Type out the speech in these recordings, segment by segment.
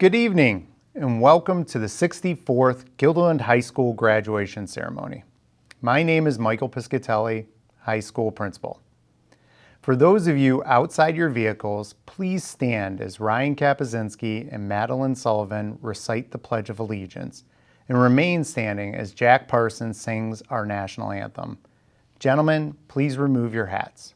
Good evening and welcome to the 64th Guilderland High School graduation ceremony. My name is Michael Piscatelli, high school principal. For those of you outside your vehicles, please stand as Ryan Kapuzinski and Madeline Sullivan recite the Pledge of Allegiance and remain standing as Jack Parsons sings our national anthem. Gentlemen, please remove your hats.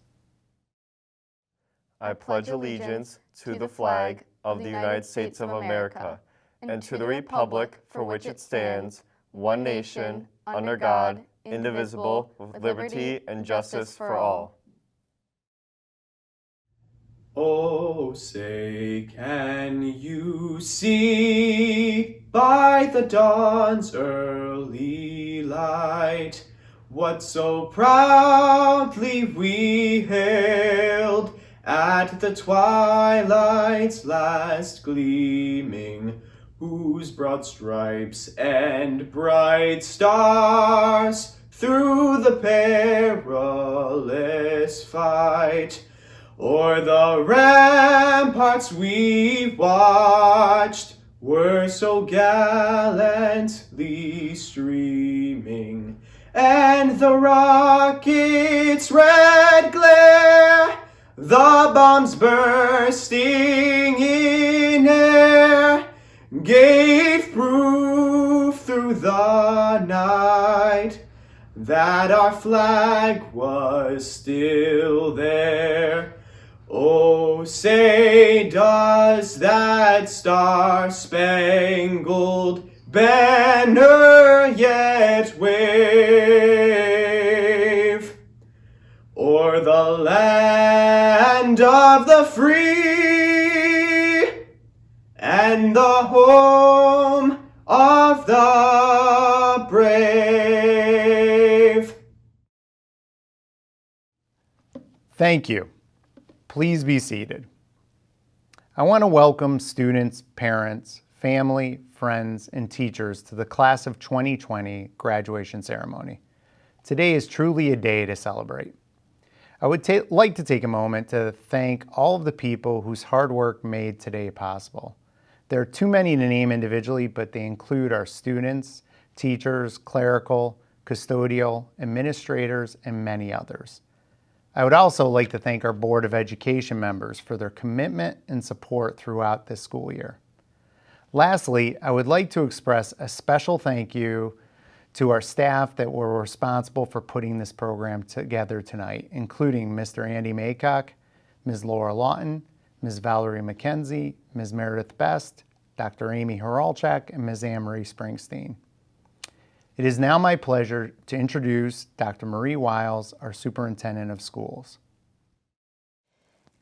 I pledge allegiance to the flag of the United States of America and to the republic for which it stands, one nation, under God, indivisible, with liberty and justice for all. Oh, say, can you see by the dawn's early light what so proudly we hailed at the twilight's last gleaming, whose broad stripes and bright stars through the perilous fight o'er the ramparts we watched were so gallantly streaming, and the rocket's red glare, the bombs bursting in air, gave proof through the night that our flag was still there. Oh, say, does that star-spangled banner yet wave o'er the land of the free and the home of the brave? Thank you. Please be seated. I want to welcome students, parents, family, friends, and teachers to the Class of 2020 graduation ceremony. Today is truly a day to celebrate. I would like to take a moment to thank all of the people whose hard work made today possible. There are too many to name individually, but they include our students, teachers, clerical, custodial, administrators, and many others. I would also like to thank our Board of Education members for their commitment and support throughout this school year. Lastly, I would like to express a special thank you to our staff that were responsible for putting this program together tonight, including Mr. Andy Maycock, Ms. Laura Lawton, Ms. Valerie McKenzie, Ms. Meredith Best, Dr. Amy Horalchak, and Ms. Anne-Marie Springsteen. It is now my pleasure to introduce Dr. Marie Wiles, our Superintendent of Schools.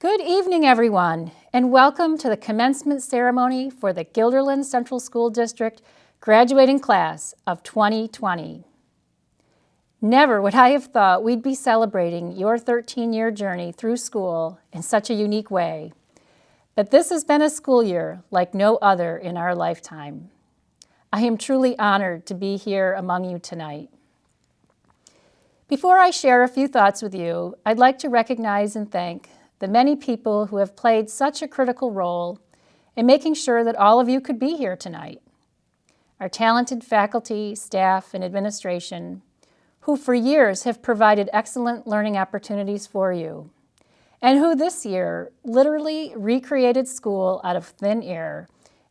Good evening, everyone, and welcome to the commencement ceremony for the Guilderland Central School District graduating class of 2020. Never would I have thought we'd be celebrating your 13-year journey through school in such a unique way, but this has been a school year like no other in our lifetime. I am truly honored to be here among you tonight. Before I share a few thoughts with you, I'd like to recognize and thank the many people who have played such a critical role in making sure that all of you could be here tonight. Our talented faculty, staff, and administration, who for years have provided excellent learning opportunities for you, and who this year literally recreated school out of thin air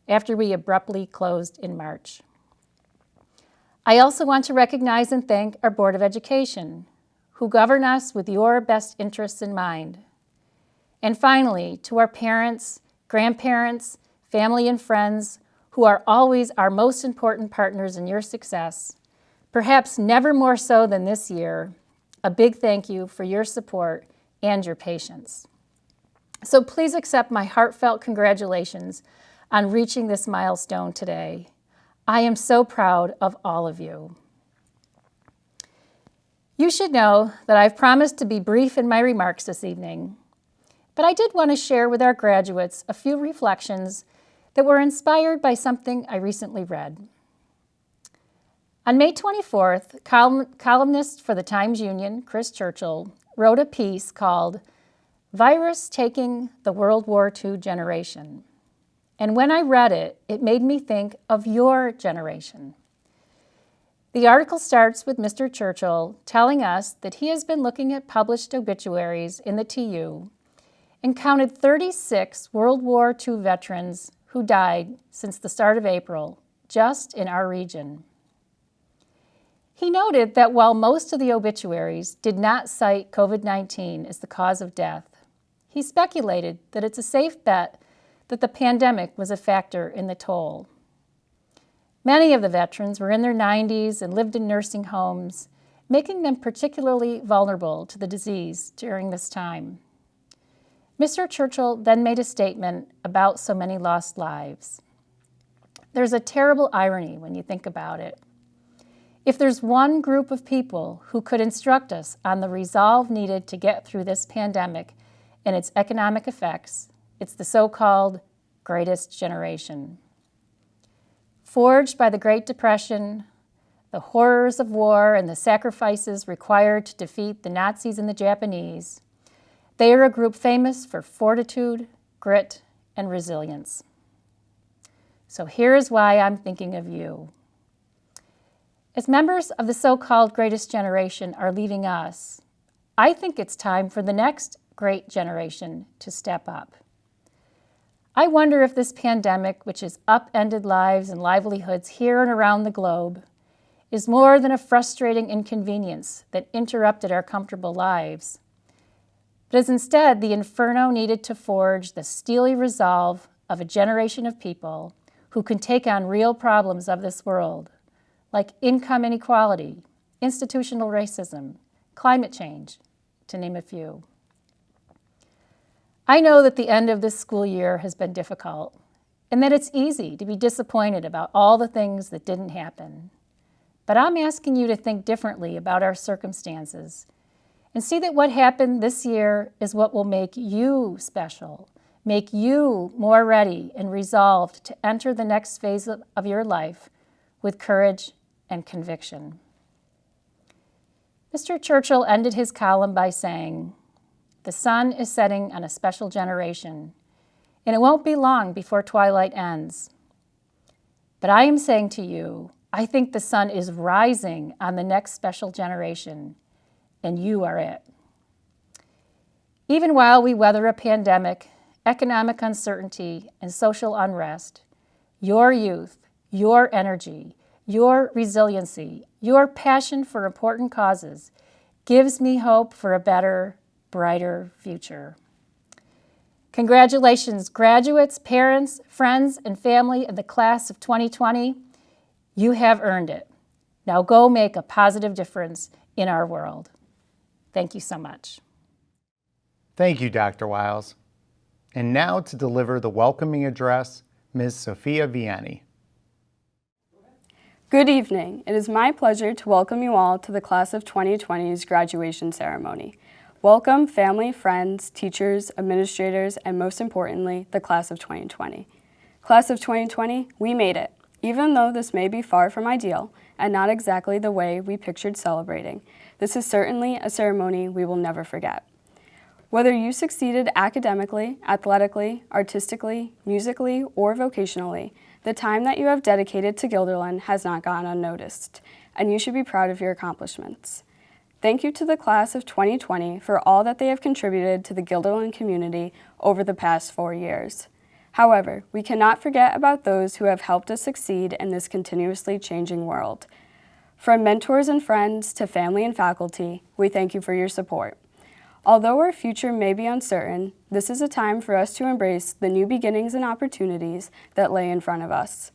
after we abruptly closed in March. I also want to recognize and thank our Board of Education, who govern us with your best interests in mind. And finally, to our parents, grandparents, family, and friends, who are always our most important partners in your success, perhaps never more so than this year, a big thank you for your support and your patience. So please accept my heartfelt congratulations on reaching this milestone today. I am so proud of all of you. You should know that I've promised to be brief in my remarks this evening, but I did want to share with our graduates a few reflections that were inspired by something I recently read. On May 24th, columnist for the Times-Union, Chris Churchill, wrote a piece called "Virus Taking the World War II Generation." And when I read it, it made me think of your generation. The article starts with Mr. Churchill telling us that he has been looking at published obituaries in the TU and counted 36 World War II veterans who died since the start of April, just in our region. He noted that while most of the obituaries did not cite COVID-19 as the cause of death, he speculated that it's a safe bet that the pandemic was a factor in the toll. Many of the veterans were in their 90s and lived in nursing homes, making them particularly vulnerable to the disease during this time. Mr. Churchill then made a statement about so many lost lives. There's a terrible irony when you think about it. If there's one group of people who could instruct us on the resolve needed to get through this pandemic and its economic effects, it's the so-called greatest generation. Forged by the Great Depression, the horrors of war, and the sacrifices required to defeat the Nazis and the Japanese, they are a group famous for fortitude, grit, and resilience. So here is why I'm thinking of you. As members of the so-called greatest generation are leaving us, I think it's time for the next great generation to step up. I wonder if this pandemic, which has upended lives and livelihoods here and around the globe, is more than a frustrating inconvenience that interrupted our comfortable lives, but is instead the inferno needed to forge the steely resolve of a generation of people who can take on real problems of this world, like income inequality, institutional racism, climate change, to name a few. I know that the end of this school year has been difficult, and that it's easy to be disappointed about all the things that didn't happen. But I'm asking you to think differently about our circumstances and see that what happened this year is what will make you special, make you more ready and resolved to enter the next phase of your life with courage and conviction. Mr. Churchill ended his column by saying, "The sun is setting on a special generation, and it won't be long before twilight ends. But I am saying to you, I think the sun is rising on the next special generation, and you are it." Even while we weather a pandemic, economic uncertainty, and social unrest, your youth, your energy, your resiliency, your passion for important causes gives me hope for a better, brighter future. Congratulations, graduates, parents, friends, and family of the class of 2020. You have earned it. Now go make a positive difference in our world. Thank you so much. Thank you, Dr. Wiles. And now to deliver the welcoming address, Ms. Sophia Vianney. Good evening. It is my pleasure to welcome you all to the class of 2020's graduation ceremony. Welcome family, friends, teachers, administrators, and most importantly, the class of 2020. Class of 2020, we made it. Even though this may be far from ideal and not exactly the way we pictured celebrating, this is certainly a ceremony we will never forget. Whether you succeeded academically, athletically, artistically, musically, or vocationally, the time that you have dedicated to Guilderland has not gone unnoticed, and you should be proud of your accomplishments. Thank you to the class of 2020 for all that they have contributed to the Guilderland community over the past 4 years. However, we cannot forget about those who have helped us succeed in this continuously changing world. From mentors and friends to family and faculty, we thank you for your support. Although our future may be uncertain, this is a time for us to embrace the new beginnings and opportunities that lay in front of us.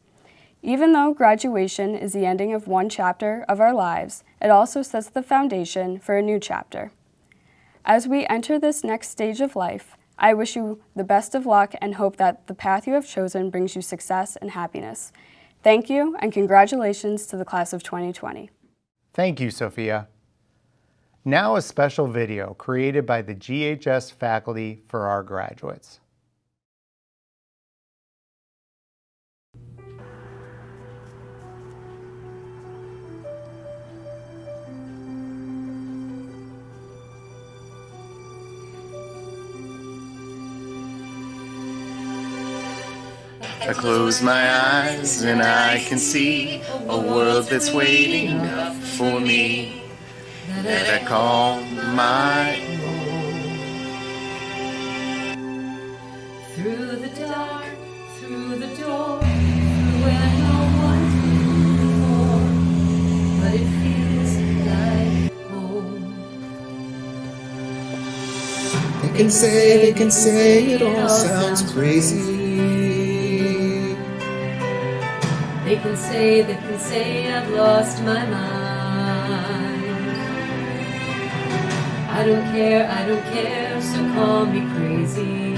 Even though graduation is the ending of one chapter of our lives, it also sets the foundation for a new chapter. As we enter this next stage of life, I wish you the best of luck and hope that the path you have chosen brings you success and happiness. Thank you, and congratulations to the class of 2020. Thank you, Sophia. Now a special video created by the GHS faculty for our graduates. I close my eyes and I can see a world that's waiting up for me that I call my Through the dark, through the door, through where no one's been before, but it feels like home. They can say it all sounds crazy. They can say I've lost my mind. I don't care, so call me crazy.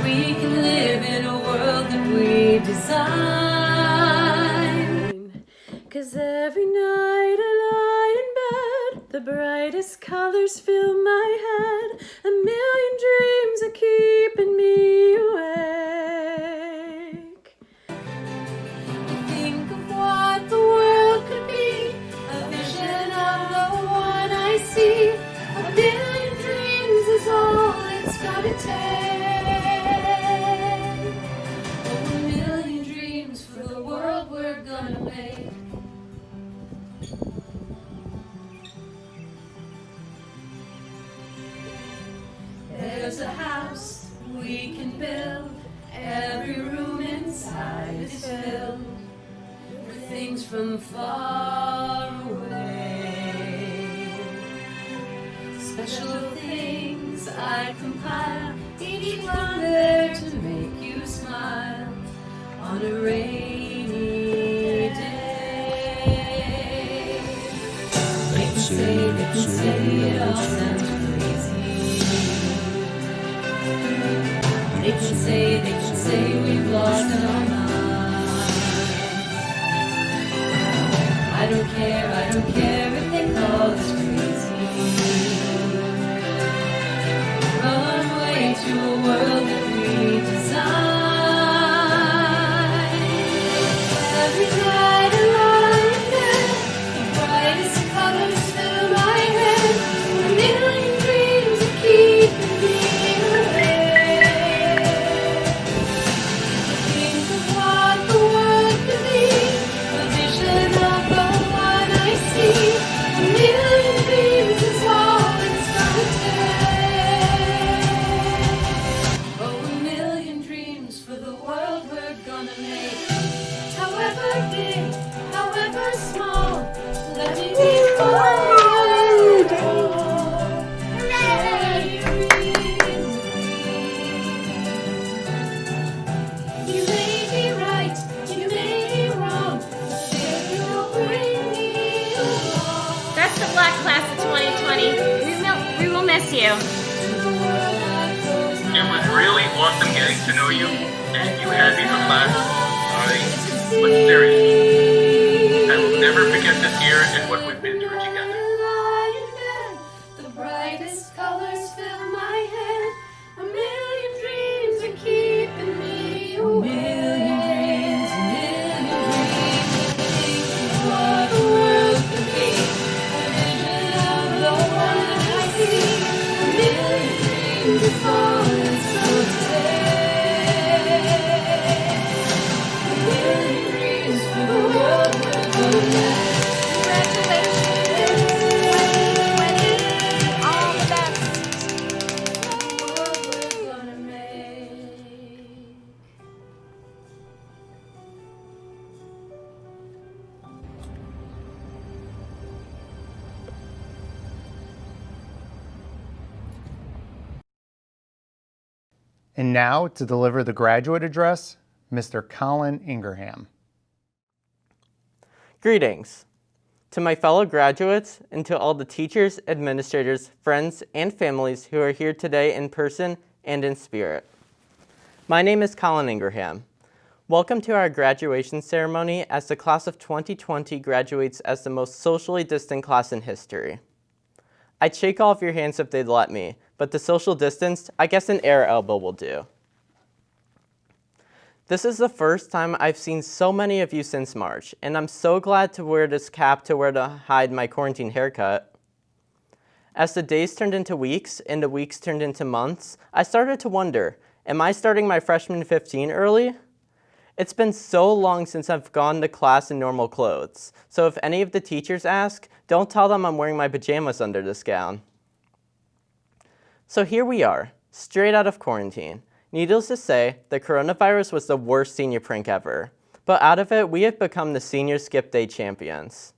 We can live in a world that we design. 'Cause every night I lie in bed, the brightest colors fill my head. A million dreams are keeping me awake. Think of what the world could be, a vision of the one I see. A billion dreams is all it's gotta take. Oh, a million dreams for the world we're gonna make. There's a house we can build, every room inside is filled with things from far away. Special things I compile, each one there to make you smile on a rainy day. They can say it all sounds crazy. They can say we've lost our minds. I don't care if they call us crazy. Run away to a world that we design. Every night I lie in bed, the brightest colors fill my head. A million dreams are keeping me awake. Think of what the world could be, a vision of the one I see. A million dreams is all it's gonna take. Oh, a million dreams for the world we're gonna make. However big, however small, let me be for you. You may be right, you may be wrong, still you'll bring me along. That's the Black Class of 2020. We will miss you. To the world that goes It was really awesome getting to know you, and you had me for class. But seriously, I will never forget this year and what we've been through together. lie in bed, the brightest colors fill my head. A million dreams are keeping me awake. A million dreams. Think of what the world could be, a vision of the one I see. A million dreams is all it's gonna take. A million dreams for the world we're gonna make. All the best. The world we're gonna make. And now to deliver the graduate address, Mr. Colin Ingraham. Greetings to my fellow graduates and to all the teachers, administrators, friends, and families who are here today in person and in spirit. My name is Colin Ingraham. Welcome to our graduation ceremony as the class of 2020 graduates as the most socially distant class in history. I'd shake off your hands if they'd let me, but the social distance, I guess an air elbow will do. This is the first time I've seen so many of you since March, and I'm so glad to wear this cap to hide my quarantine haircut. As the days turned into weeks and the weeks turned into months, I started to wonder, Am I starting my freshman 15 early? It's been so long since I've gone to class in normal clothes, so if any of the teachers ask, don't tell them I'm wearing my pajamas under this gown. So here we are, straight out of quarantine. Needless to say, the coronavirus was the worst senior prank ever, but out of it, we have become the senior skip day champions.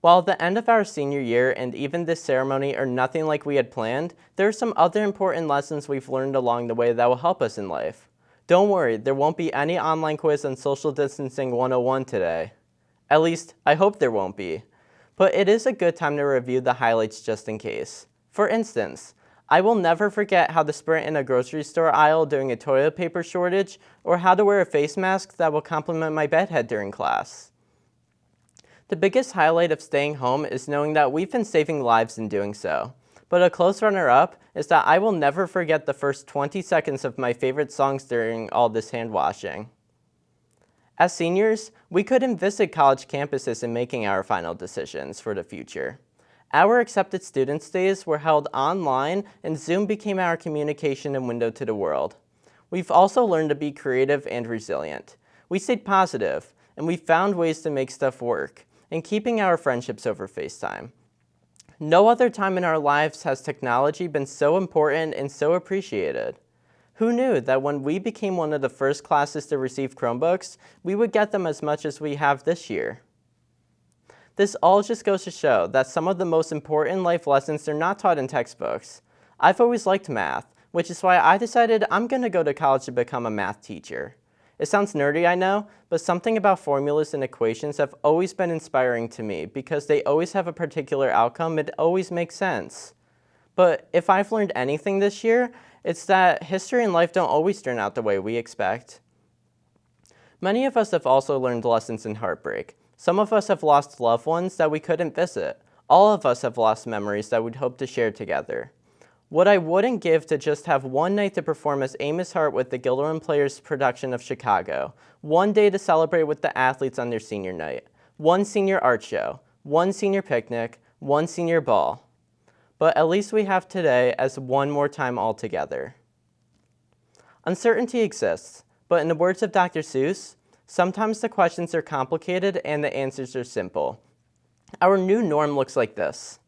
While the end of our senior year and even this ceremony are nothing like we had planned, there are some other important lessons we've learned along the way that will help us in life. Don't worry, there won't be any online quiz on social distancing 101 today. At least, I hope there won't be. But it is a good time to review the highlights just in case. For instance, I will never forget how to sprint in a grocery store aisle during a toilet paper shortage, or how to wear a face mask that will complement my bedhead during class. The biggest highlight of staying home is knowing that we've been saving lives in doing so. But a close runner-up is that I will never forget the first 20 seconds of my favorite songs during all this hand washing. As seniors, we couldn't visit college campuses in making our final decisions for the future. Our accepted student stays were held online, and Zoom became our communication and window to the world. We've also learned to be creative and resilient. We stayed positive, and we found ways to make stuff work, and keeping our friendships over FaceTime. No other time in our lives has technology been so important and so appreciated. Who knew that when we became one of the first classes to receive Chromebooks, we would get them as much as we have this year? This all just goes to show that some of the most important life lessons are not taught in textbooks. I've always liked math, which is why I decided I'm going to go to college to become a math teacher. It sounds nerdy, I know, but something about formulas and equations have always been inspiring to me because they always have a particular outcome. It always makes sense. But if I've learned anything this year, it's that history and life don't always turn out the way we expect. Many of us have also learned lessons in heartbreak. Some of us have lost loved ones that we couldn't visit. All of us have lost memories that we'd hope to share together. What I wouldn't give to just have one night to perform as Amos Hart with the Guilderland Players production of Chicago, one day to celebrate with the athletes on their senior night, one senior art show, one senior picnic, one senior ball. But at least we have today as one more time all together. Uncertainty exists, but in the words of Dr. Seuss, sometimes the questions are complicated and the answers are simple. Our new norm looks like this.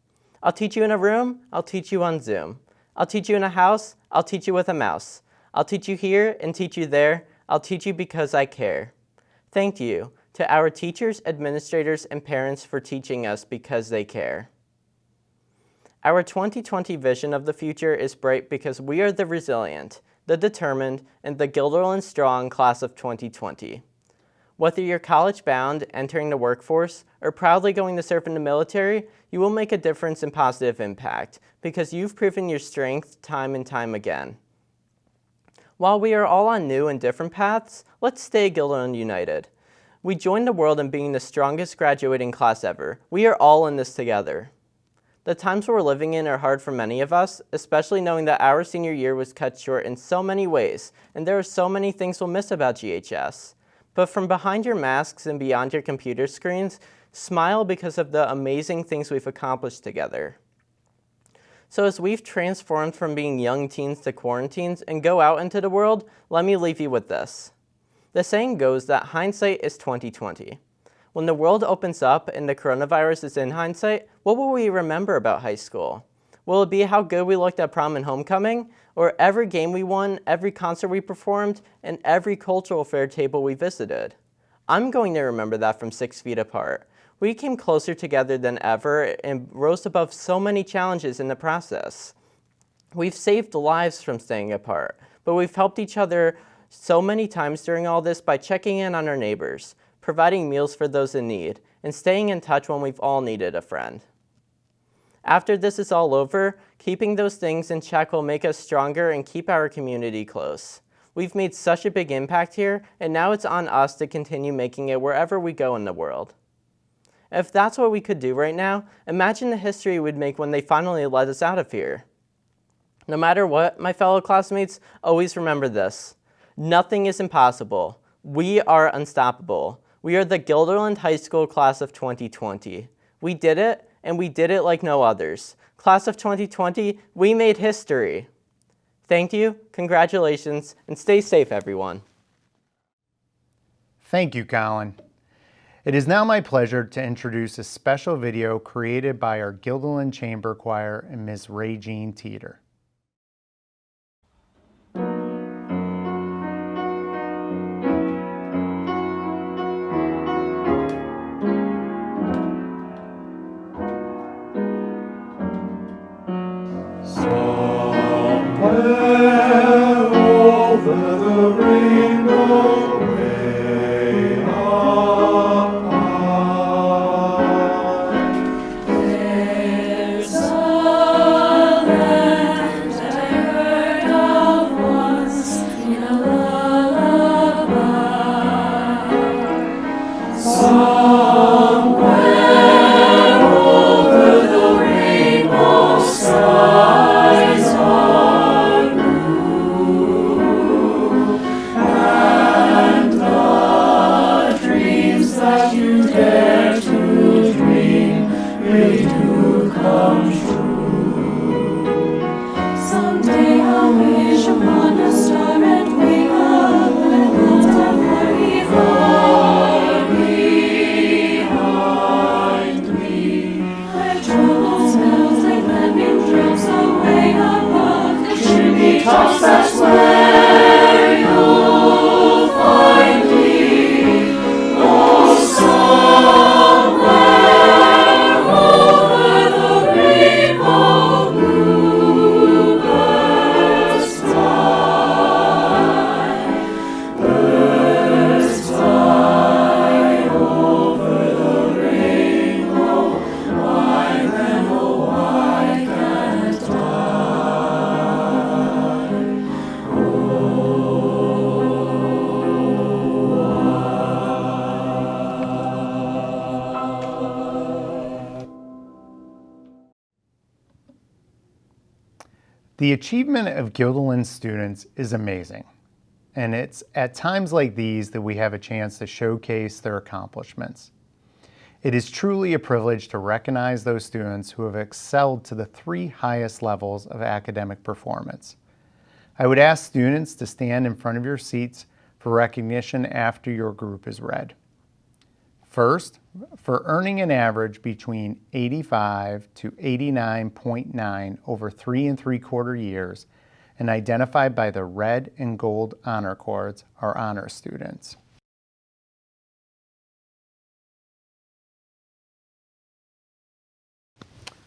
I'll teach you in a room, I'll teach you on Zoom. I'll teach you in a house, I'll teach you with a mouse. I'll teach you here and teach you there, I'll teach you because I care. Thank you to our teachers, administrators, and parents for teaching us because they care. Our 2020 vision of the future is bright because we are the resilient, the determined, and the Guilderland strong class of 2020. Whether you're college-bound, entering the workforce, or proudly going to serve in the military, you will make a difference and positive impact because you've proven your strength time and time again. While we are all on new and different paths, let's stay Guilderland united. We joined the world in being the strongest graduating class ever. We are all in this together. The times we're living in are hard for many of us, especially knowing that our senior year was cut short in so many ways, and there are so many things we'll miss about GHS. But from behind your masks and beyond your computer screens, smile because of the amazing things we've accomplished together. So as we've transformed from being young teens to quarantines and go out into the world, let me leave you with this. The saying goes that hindsight is 20/20. When the world opens up and the coronavirus is in hindsight, what will we remember about high school? Will it be how good we looked at prom and homecoming? Or every game we won, every concert we performed, and every cultural fair table we visited? I'm going to remember that from 6 feet apart. We came closer together than ever and rose above so many challenges in the process. We've saved lives from staying apart, but we've helped each other so many times during all this by checking in on our neighbors, providing meals for those in need, and staying in touch when we've all needed a friend. After this is all over, keeping those things in check will make us stronger and keep our community close. We've made such a big impact here, and now it's on us to continue making it wherever we go in the world. If that's what we could do right now, imagine the history we'd make when they finally let us out of here. No matter what, my fellow classmates, always remember this. Nothing is impossible. We are unstoppable. We are the Guilderland High School class of 2020. We did it, and we did it like no others. Class of 2020, we made history. Thank you, congratulations, and stay safe, everyone. Thank you, Colin. It is now my pleasure to introduce a special video created by our Guilderland Chamber Choir and Ms. Ray Jean Teeter. The achievement of Guilderland students is amazing, and it's at times like these that we have a chance to showcase their accomplishments. It is truly a privilege to recognize those students who have excelled to the 3 highest levels of academic performance. I would ask students to stand in front of your seats for recognition after your group is read. First, for earning an average between 85 to 89.9 over 3 3/4 years and identified by the red and gold honor cords are honor students.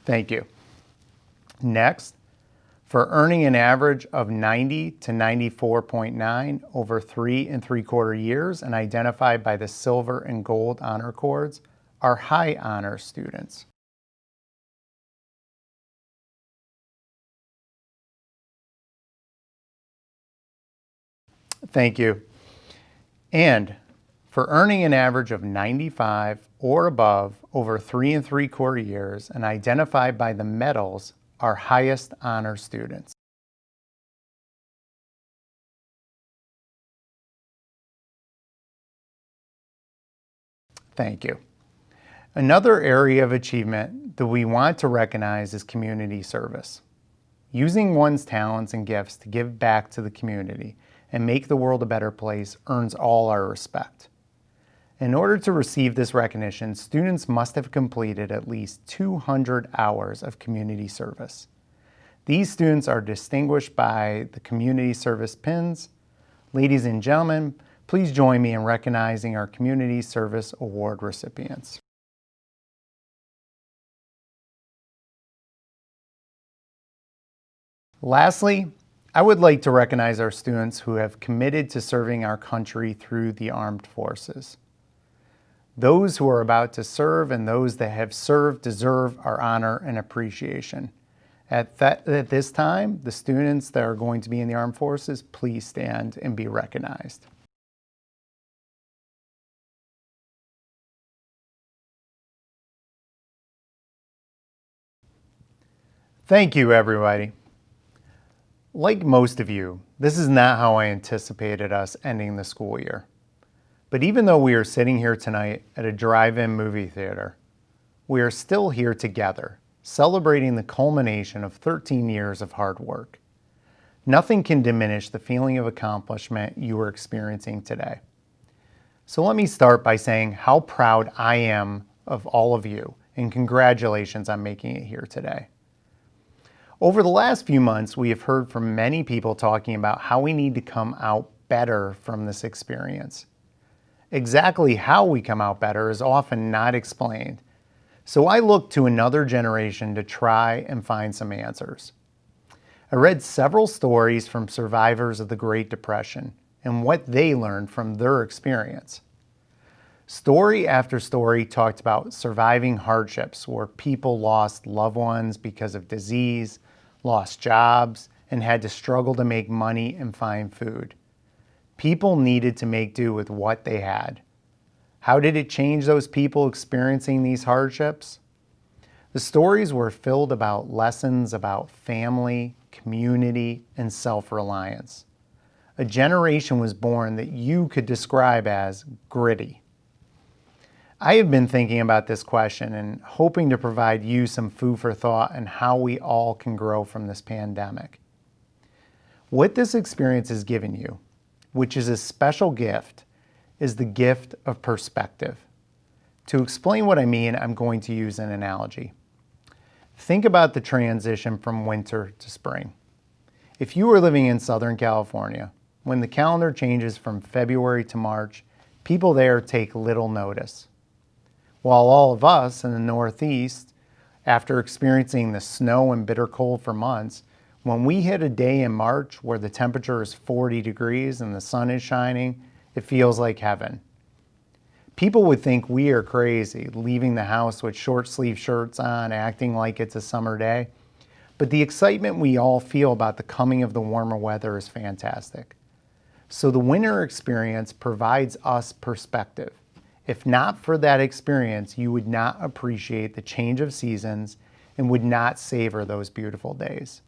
Thank you. Next, for earning an average of 90 to 94.9 over 3 3/4 years and identified by the silver and gold honor cords are high honor students. Thank you. And for earning an average of 95 or above over 3 3/4 years and identified by the medals are highest honor students. Thank you. Another area of achievement that we want to recognize is community service. Using one's talents and gifts to give back to the community and make the world a better place earns all our respect. In order to receive this recognition, students must have completed at least 200 hours of community service. These students are distinguished by the community service pins. Ladies and gentlemen, please join me in recognizing our Community Service Award recipients. Lastly, I would like to recognize our students who have committed to serving our country through the armed forces. Those who are about to serve and those that have served deserve our honor and appreciation. At this time, the students that are going to be in the armed forces, please stand and be recognized. Thank you, everybody. Like most of you, this is not how I anticipated us ending the school year. But even though we are sitting here tonight at a drive-in movie theater, we are still here together, celebrating the culmination of 13 years of hard work. Nothing can diminish the feeling of accomplishment you are experiencing today. So let me start by saying how proud I am of all of you, and congratulations on making it here today. Over the last few months, we have heard from many people talking about how we need to come out better from this experience. Exactly how we come out better is often not explained. So I looked to another generation to try and find some answers. I read several stories from survivors of the Great Depression and what they learned from their experience. Story after story talked about surviving hardships where people lost loved ones because of disease, lost jobs, and had to struggle to make money and find food. People needed to make do with what they had. How did it change those people experiencing these hardships? The stories were filled about lessons about family, community, and self-reliance. A generation was born that you could describe as gritty. I have been thinking about this question and hoping to provide you some food for thought on how we all can grow from this pandemic. What this experience has given you, which is a special gift, is the gift of perspective. To explain what I mean, I'm going to use an analogy. Think about the transition from winter to spring. If you were living in Southern California, when the calendar changes from February to March, people there take little notice. While all of us in the Northeast, after experiencing the snow and bitter cold for months, when we hit a day in March where the temperature is 40 degrees and the sun is shining, it feels like heaven. People would think we are crazy, leaving the house with short sleeve shirts on, acting like it's a summer day. But the excitement we all feel about the coming of the warmer weather is fantastic. So the winter experience provides us perspective. If not for that experience, you would not appreciate the change of seasons and would not savor those beautiful days.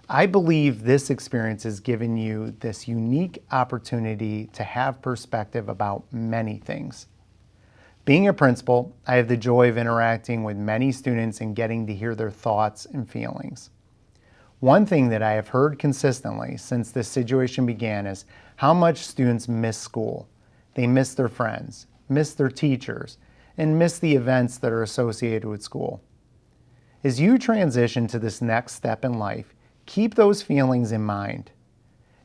I believe this experience has given you this unique opportunity to have perspective about many things. Being a principal, I have the joy of interacting with many students and getting to hear their thoughts and feelings. One thing that I have heard consistently since this situation began is how much students miss school. They miss their friends, miss their teachers, and miss the events that are associated with school. As you transition to this next step in life, keep those feelings in mind.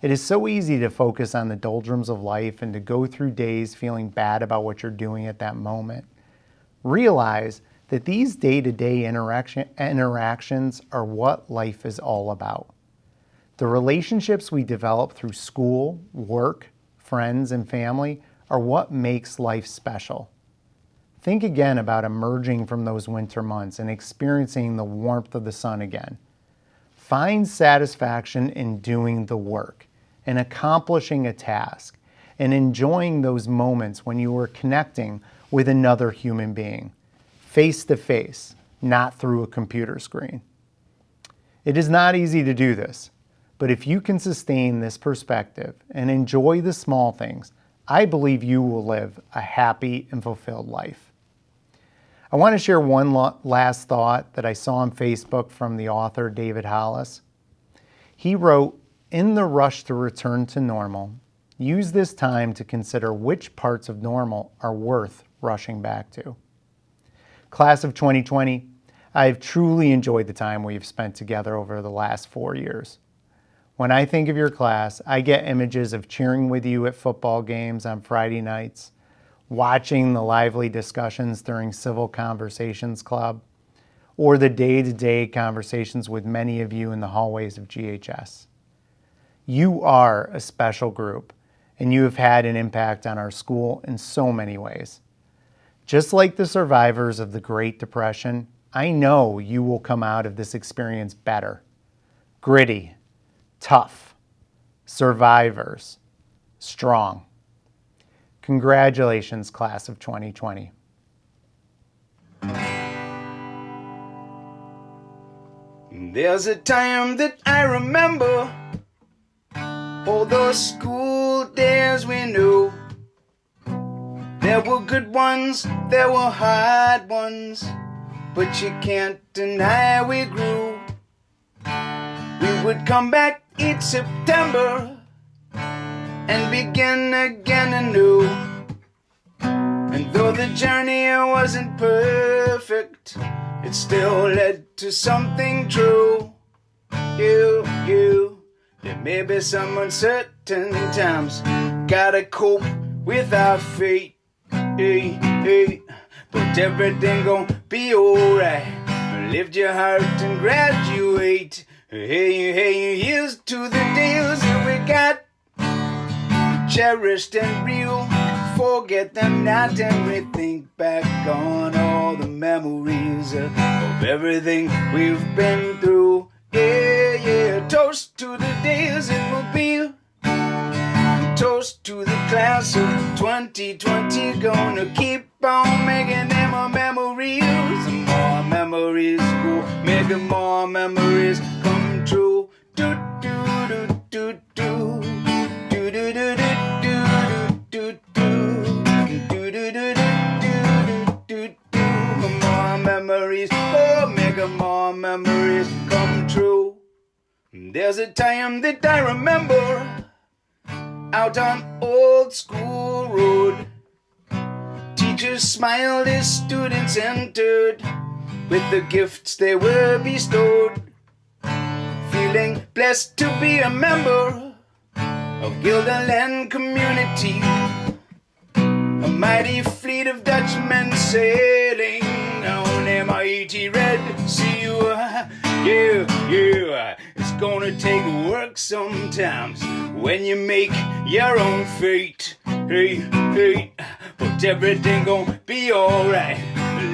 It is so easy to focus on the doldrums of life and to go through days feeling bad about what you're doing at that moment. Realize that these day-to-day interactions are what life is all about. The relationships we develop through school, work, friends, and family are what makes life special. Think again about emerging from those winter months and experiencing the warmth of the sun again. Find satisfaction in doing the work and accomplishing a task and enjoying those moments when you are connecting with another human being, face to face, not through a computer screen. It is not easy to do this, but if you can sustain this perspective and enjoy the small things, I believe you will live a happy and fulfilled life. I want to share one last thought that I saw on Facebook from the author David Hollis. He wrote, "In the rush to return to normal, use this time to consider which parts of normal are worth rushing back to." Class of 2020, I have truly enjoyed the time we have spent together over the last 4 years. When I think of your class, I get images of cheering with you at football games on Friday nights, watching the lively discussions during Civil Conversations Club, or the day-to-day conversations with many of you in the hallways of GHS. You are a special group, and you have had an impact on our school in so many ways. Just like the survivors of the Great Depression, I know you will come out of this experience better, gritty, tough, survivors, strong. Congratulations, class of 2020. There's a time that I remember, all those school days we knew. There were good ones, there were hard ones, but you can't deny we grew. We would come back each September and begin again anew. And though the journey wasn't perfect, it still led to something true. There may be some uncertain times, gotta cope with our fate. But everything gon' be alright. Lift your heart and graduate. Here's to the days that we got, cherished and real. Forget them not and we think back on all the memories of everything we've been through. Toast to the days it will be. Toast to the class of 2020. Gonna keep on making them more memories. More memories go, making more memories come true. Do do do do do. Do do do do do do do. More memories, oh, making more memories come true. There's a time that I remember out on Old School Road. Teachers smiled as students entered with the gifts they were bestowed. Feeling blessed to be a member of Guilderland community. A mighty fleet of Dutchmen sailing down the mighty Red Sea. It's gonna take work sometimes when you make your own fate. But everything gon' be alright.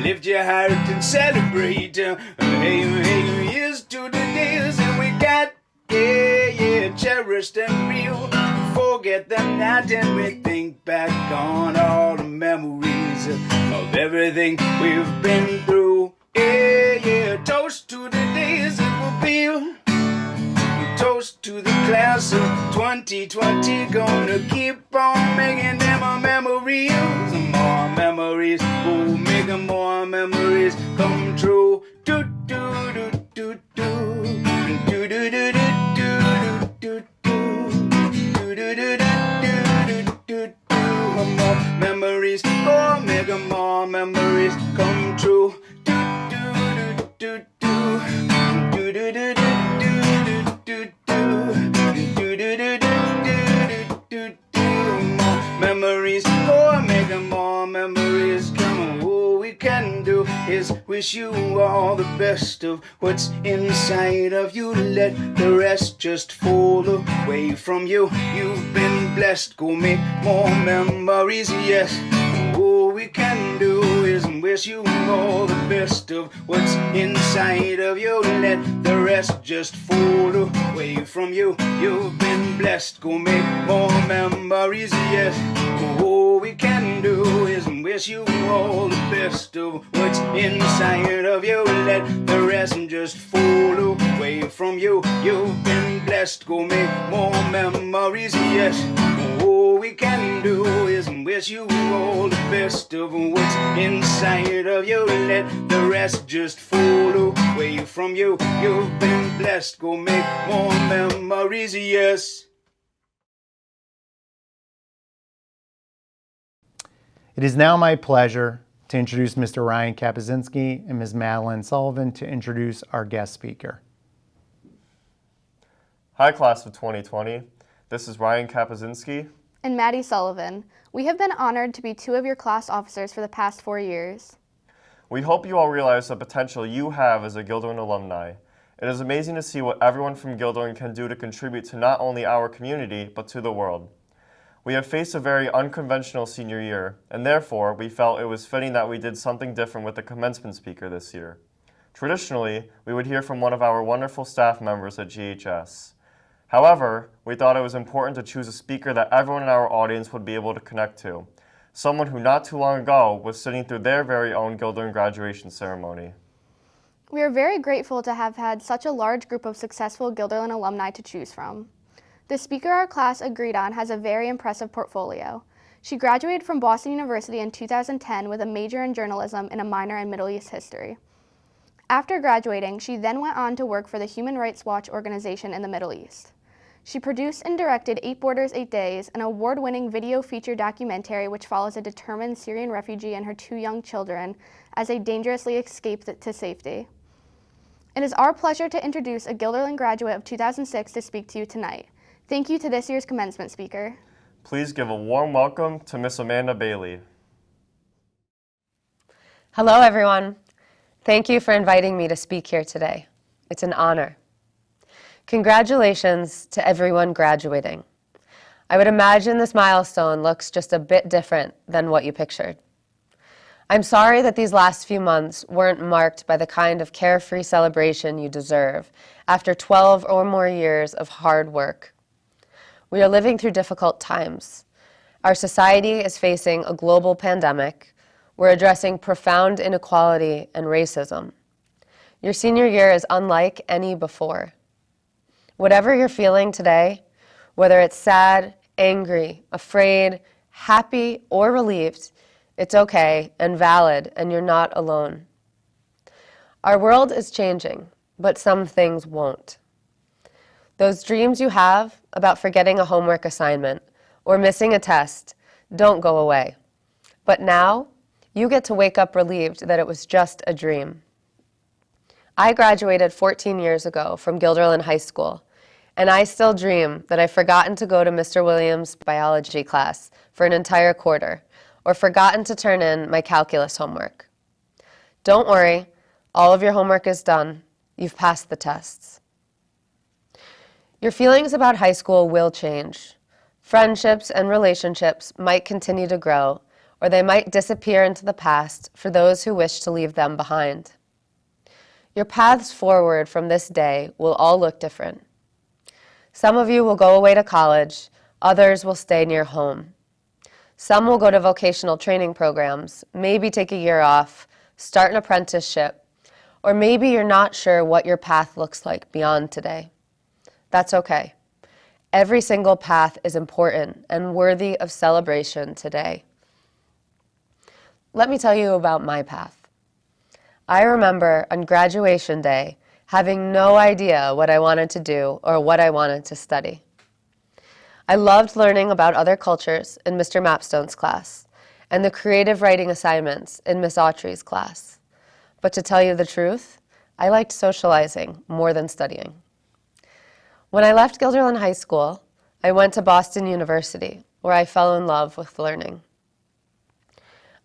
Lift your heart and celebrate. Here's to the days that we got, cherished and real. Forget them not and we think back on all the memories of everything we've been through. Toast to the days that will be. Toast to the class of 2020. Gonna keep on making them more memories. More memories, oh, making more memories come true. Do do do do do. Do do do do do do do. More memories, oh, making more memories come true. Do do do do do do. Memories, oh, making more memories come on. All we can do is wish you all the best of what's inside of you. Let the rest just fall away from you. You've been blessed, go make more memories, yes. All we can do is wish you all the best of what's inside of you. Let the rest just fall away from you. You've been blessed, go make more memories, yes. All we can do is wish you all the best of what's inside of you. Let the rest just fall away from you. You've been blessed, go make more memories, yes. All we can do is wish you all the best of what's inside of you. Let the rest just fall away from you. You've been blessed, go make more memories, yes. It is now my pleasure to introduce Mr. Ryan Kapuzinski and Ms. Madeline Sullivan to introduce our guest speaker. Hi, class of 2020. This is Ryan Kapuzinski and Maddie Sullivan. We have been honored to be two of your class officers for the past 4 years. We hope you all realize the potential you have as a Guilderland alumni. It is amazing to see what everyone from Guilderland can do to contribute to not only our community, but to the world. We have faced a very unconventional senior year, and therefore we felt it was fitting that we did something different with the commencement speaker this year. Traditionally, we would hear from one of our wonderful staff members at GHS. However, we thought it was important to choose a speaker that everyone in our audience would be able to connect to, someone who not too long ago was sitting through their very own Guilderland graduation ceremony. We are very grateful to have had such a large group of successful Guilderland alumni to choose from. The speaker our class agreed on has a very impressive portfolio. She graduated from Boston University in 2010 with a major in journalism and a minor in Middle East history. After graduating, she then went on to work for the Human Rights Watch organization in the Middle East. She produced and directed 8 Borders, 8 Days, an award-winning video feature documentary which follows a determined Syrian refugee and her 2 young children as they dangerously escape to safety. It is our pleasure to introduce a Guilderland graduate of 2006 to speak to you tonight. Thank you to this year's commencement speaker. Please give a warm welcome to Miss Amanda Bailey. Hello, everyone. Thank you for inviting me to speak here today. It's an honor. Congratulations to everyone graduating. I would imagine this milestone looks just a bit different than what you pictured. I'm sorry that these last few months weren't marked by the kind of carefree celebration you deserve after 12 or more years of hard work. We are living through difficult times. Our society is facing a global pandemic. We're addressing profound inequality and racism. Your senior year is unlike any before. Whatever you're feeling today, whether it's sad, angry, afraid, happy, or relieved, it's okay and valid, and you're not alone. Our world is changing, but some things won't. Those dreams you have about forgetting a homework assignment or missing a test don't go away. But now, you get to wake up relieved that it was just a dream. I graduated 14 years ago from Guilderland High School, and I still dream that I've forgotten to go to Mr. Williams' biology class for an entire quarter, or forgotten to turn in my calculus homework. Don't worry, all of your homework is done. You've passed the tests. Your feelings about high school will change. Friendships and relationships might continue to grow, or they might disappear into the past for those who wish to leave them behind. Your paths forward from this day will all look different. Some of you will go away to college, others will stay near home. Some will go to vocational training programs, maybe take a year off, start an apprenticeship, or maybe you're not sure what your path looks like beyond today. That's okay. Every single path is important and worthy of celebration today. Let me tell you about my path. I remember on graduation day having no idea what I wanted to do or what I wanted to study. I loved learning about other cultures in Mr. Mapstone's class and the creative writing assignments in Miss Autry's class. But to tell you the truth, I liked socializing more than studying. When I left Guilderland High School, I went to Boston University, where I fell in love with learning.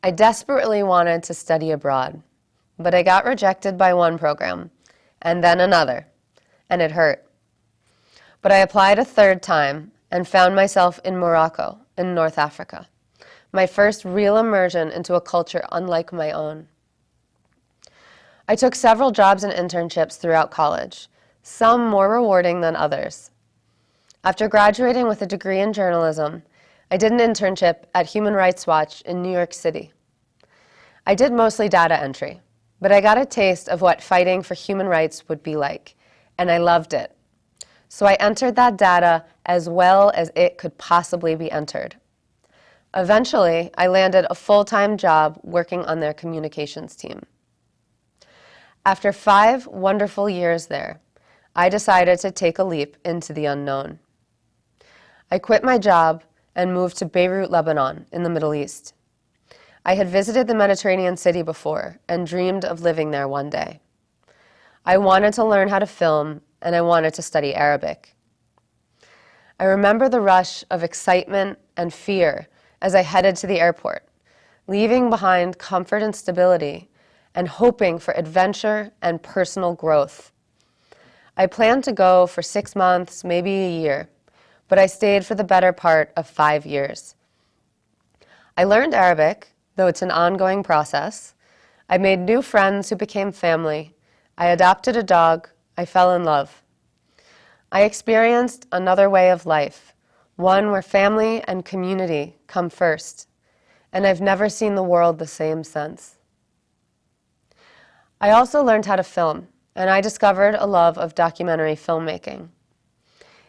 I desperately wanted to study abroad, but I got rejected by one program and then another, and it hurt. But I applied a third time and found myself in Morocco, in North Africa, my first real immersion into a culture unlike my own. I took several jobs and internships throughout college, some more rewarding than others. After graduating with a degree in journalism, I did an internship at Human Rights Watch in New York City. I did mostly data entry, but I got a taste of what fighting for human rights would be like, and I loved it. So I entered that data as well as it could possibly be entered. Eventually, I landed a full-time job working on their communications team. After 5 wonderful years there, I decided to take a leap into the unknown. I quit my job and moved to Beirut, Lebanon, in the Middle East. I had visited the Mediterranean city before and dreamed of living there one day. I wanted to learn how to film, and I wanted to study Arabic. I remember the rush of excitement and fear as I headed to the airport, leaving behind comfort and stability and hoping for adventure and personal growth. I planned to go for 6 months, maybe a year, but I stayed for the better part of 5 years. I learned Arabic, though it's an ongoing process. I made new friends who became family. I adopted a dog. I fell in love. I experienced another way of life, one where family and community come first, and I've never seen the world the same since. I also learned how to film, and I discovered a love of documentary filmmaking.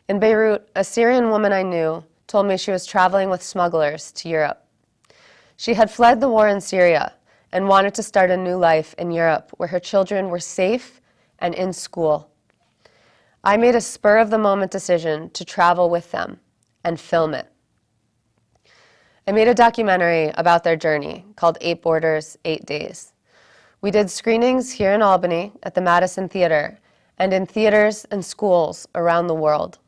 In Beirut, a Syrian woman I knew told me she was traveling with smugglers to Europe. She had fled the war in Syria and wanted to start a new life in Europe where her children were safe and in school. I made a spur-of-the-moment decision to travel with them and film it. I made a documentary about their journey called 8 Borders, 8 Days. We did screenings here in Albany at the Madison Theater and in theaters and schools around the world.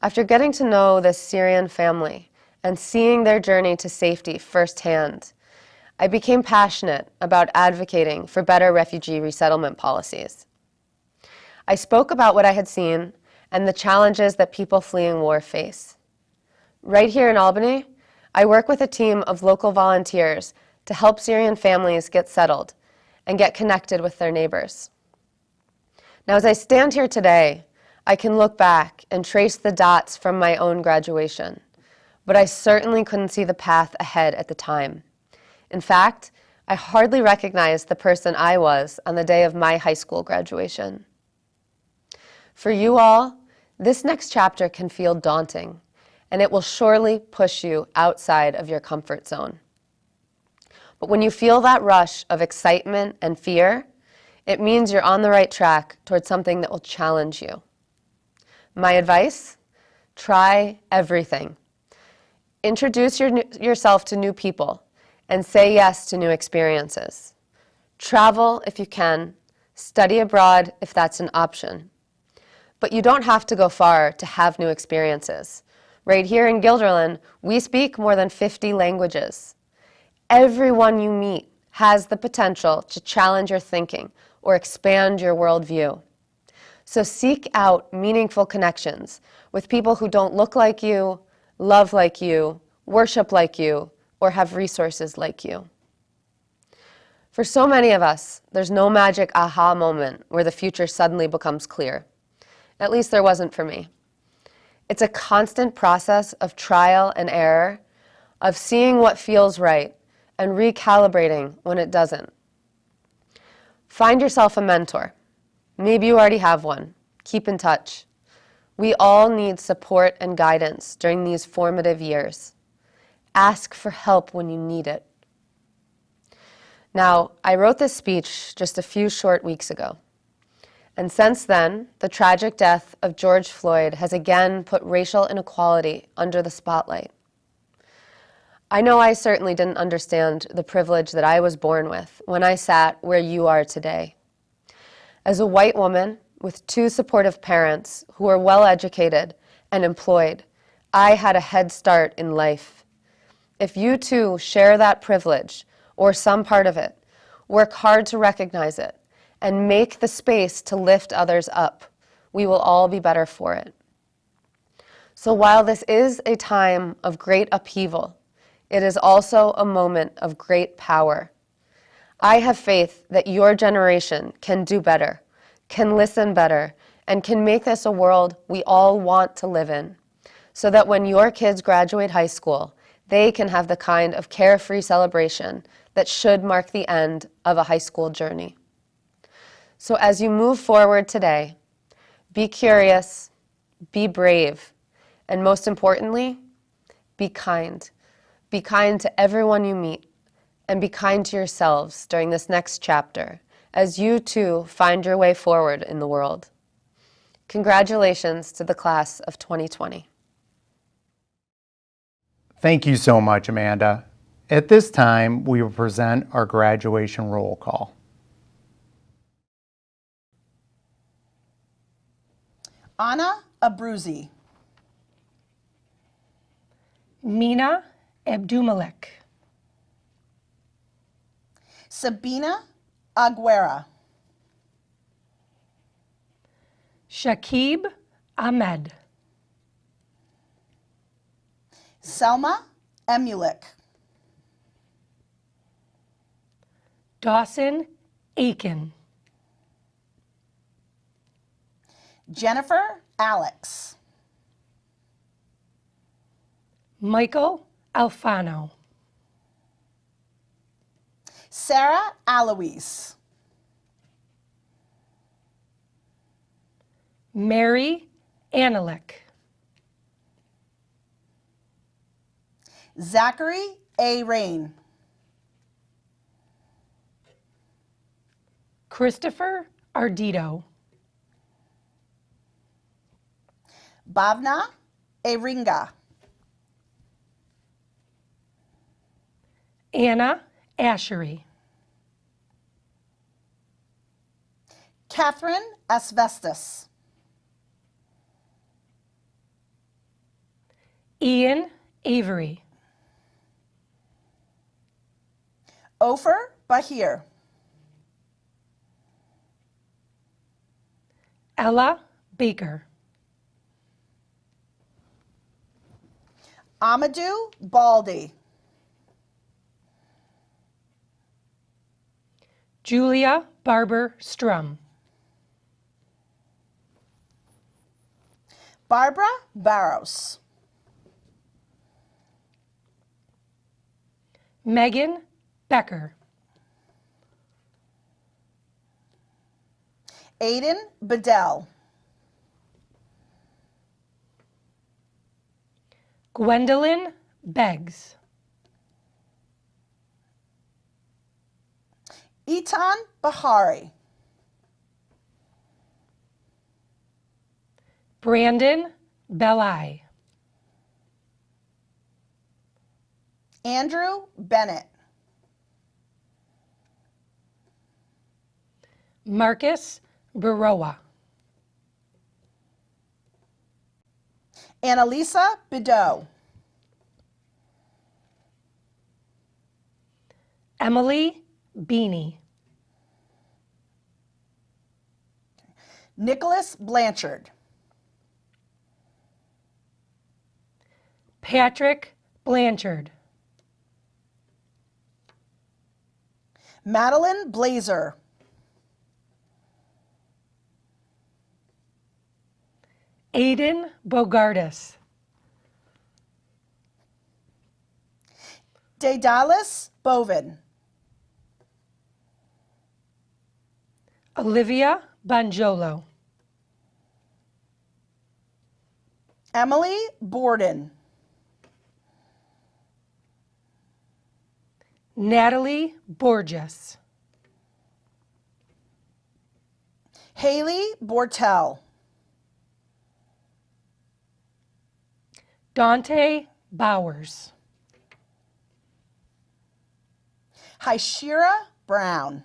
After getting to know this Syrian family and seeing their journey to safety firsthand, I became passionate about advocating for better refugee resettlement policies. I spoke about what I had seen and the challenges that people fleeing war face. Right here in Albany, I work with a team of local volunteers to help Syrian families get settled and get connected with their neighbors. Now, as I stand here today, I can look back and trace the dots from my own graduation, but I certainly couldn't see the path ahead at the time. In fact, I hardly recognized the person I was on the day of my high school graduation. For you all, this next chapter can feel daunting, and it will surely push you outside of your comfort zone. But when you feel that rush of excitement and fear, it means you're on the right track towards something that will challenge you. My advice? Try everything. Introduce yourself to new people and say yes to new experiences. Travel if you can. Study abroad if that's an option. But you don't have to go far to have new experiences. Right here in Guilderland, we speak more than 50 languages. Everyone you meet has the potential to challenge your thinking or expand your worldview. So seek out meaningful connections with people who don't look like you, love like you, worship like you, or have resources like you. For so many of us, there's no magic aha moment where the future suddenly becomes clear. At least there wasn't for me. It's a constant process of trial and error, of seeing what feels right and recalibrating when it doesn't. Find yourself a mentor. Maybe you already have one. Keep in touch. We all need support and guidance during these formative years. Ask for help when you need it. Now, I wrote this speech just a few short weeks ago. And since then, the tragic death of George Floyd has again put racial inequality under the spotlight. I know I certainly didn't understand the privilege that I was born with when I sat where you are today. As a white woman with 2 supportive parents who were well-educated and employed, I had a head start in life. If you too share that privilege, or some part of it, work hard to recognize it, and make the space to lift others up, we will all be better for it. So while this is a time of great upheaval, it is also a moment of great power. I have faith that your generation can do better, can listen better, and can make this a world we all want to live in, so that when your kids graduate high school, they can have the kind of carefree celebration that should mark the end of a high school journey. So as you move forward today, be curious, be brave, and most importantly, be kind. Be kind to everyone you meet, and be kind to yourselves during this next chapter as you too find your way forward in the world. Congratulations to the class of 2020. Thank you so much, Amanda. At this time, we will present our graduation roll call. Anna Abruzzi. Mina Abdumalek. Sabina Aguera. Shakib Ahmed. Selma Emulik. Dawson Aiken. Jennifer Alex. Michael Alfano. Sarah Aloise. Mary Analik. Zachary A. Rain. Christopher Ardito. Bhavna Eringa. Anna Ashery. Catherine Asvestos. Ian Avery. Ofer Bahir. Ella Baker. Amadou Baldi. Julia Barber Strum. Barbara Barros. Megan Becker. Aiden Bedell. Gwendolyn Beggs. Etan Bahari. Brandon Belli. Andrew Bennett. Marcus Baroa. Annalisa Bideau. Emily Beanie. Nicholas Blanchard. Patrick Blanchard. Madeline Blazer. Aiden Bogardus. Daedalus Bovin. Olivia Banjolo. Emily Borden. Natalie Borges. Haley Bortel. Dante Bowers. Hyshira Brown.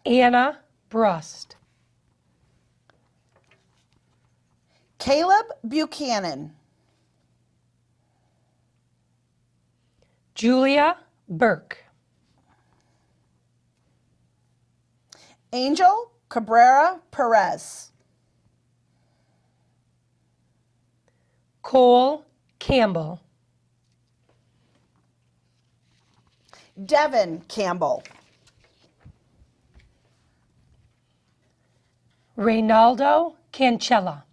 Anna Brust. Caleb Buchanan. Julia Burke. Angel Cabrera Perez. Cole Campbell. Devin Campbell. Reynaldo Cancella.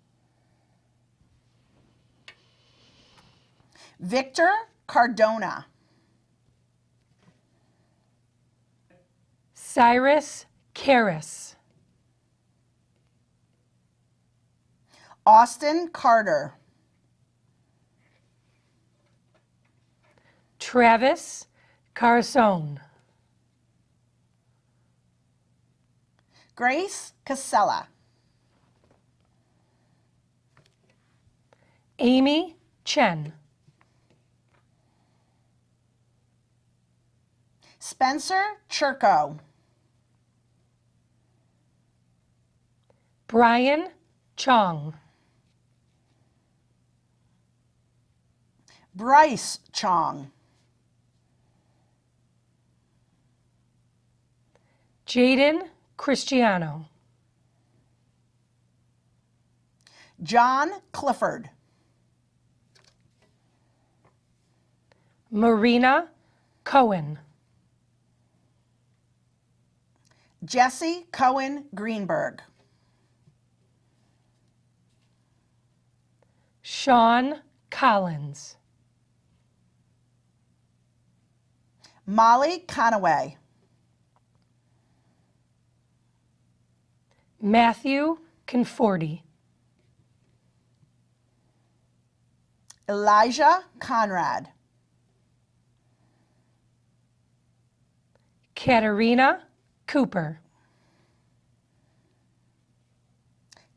Victor Cardona. Cyrus Karras. Austin Carter. Travis Carson. Grace Casella. Amy Chen. Spencer Churko. Brian Chong. Bryce Chong. Jaden Cristiano. John Clifford. Marina Cohen. Jesse Cohen Greenberg. Sean Collins. Molly Conaway. Matthew Conforti. Elijah Conrad. Katerina Cooper.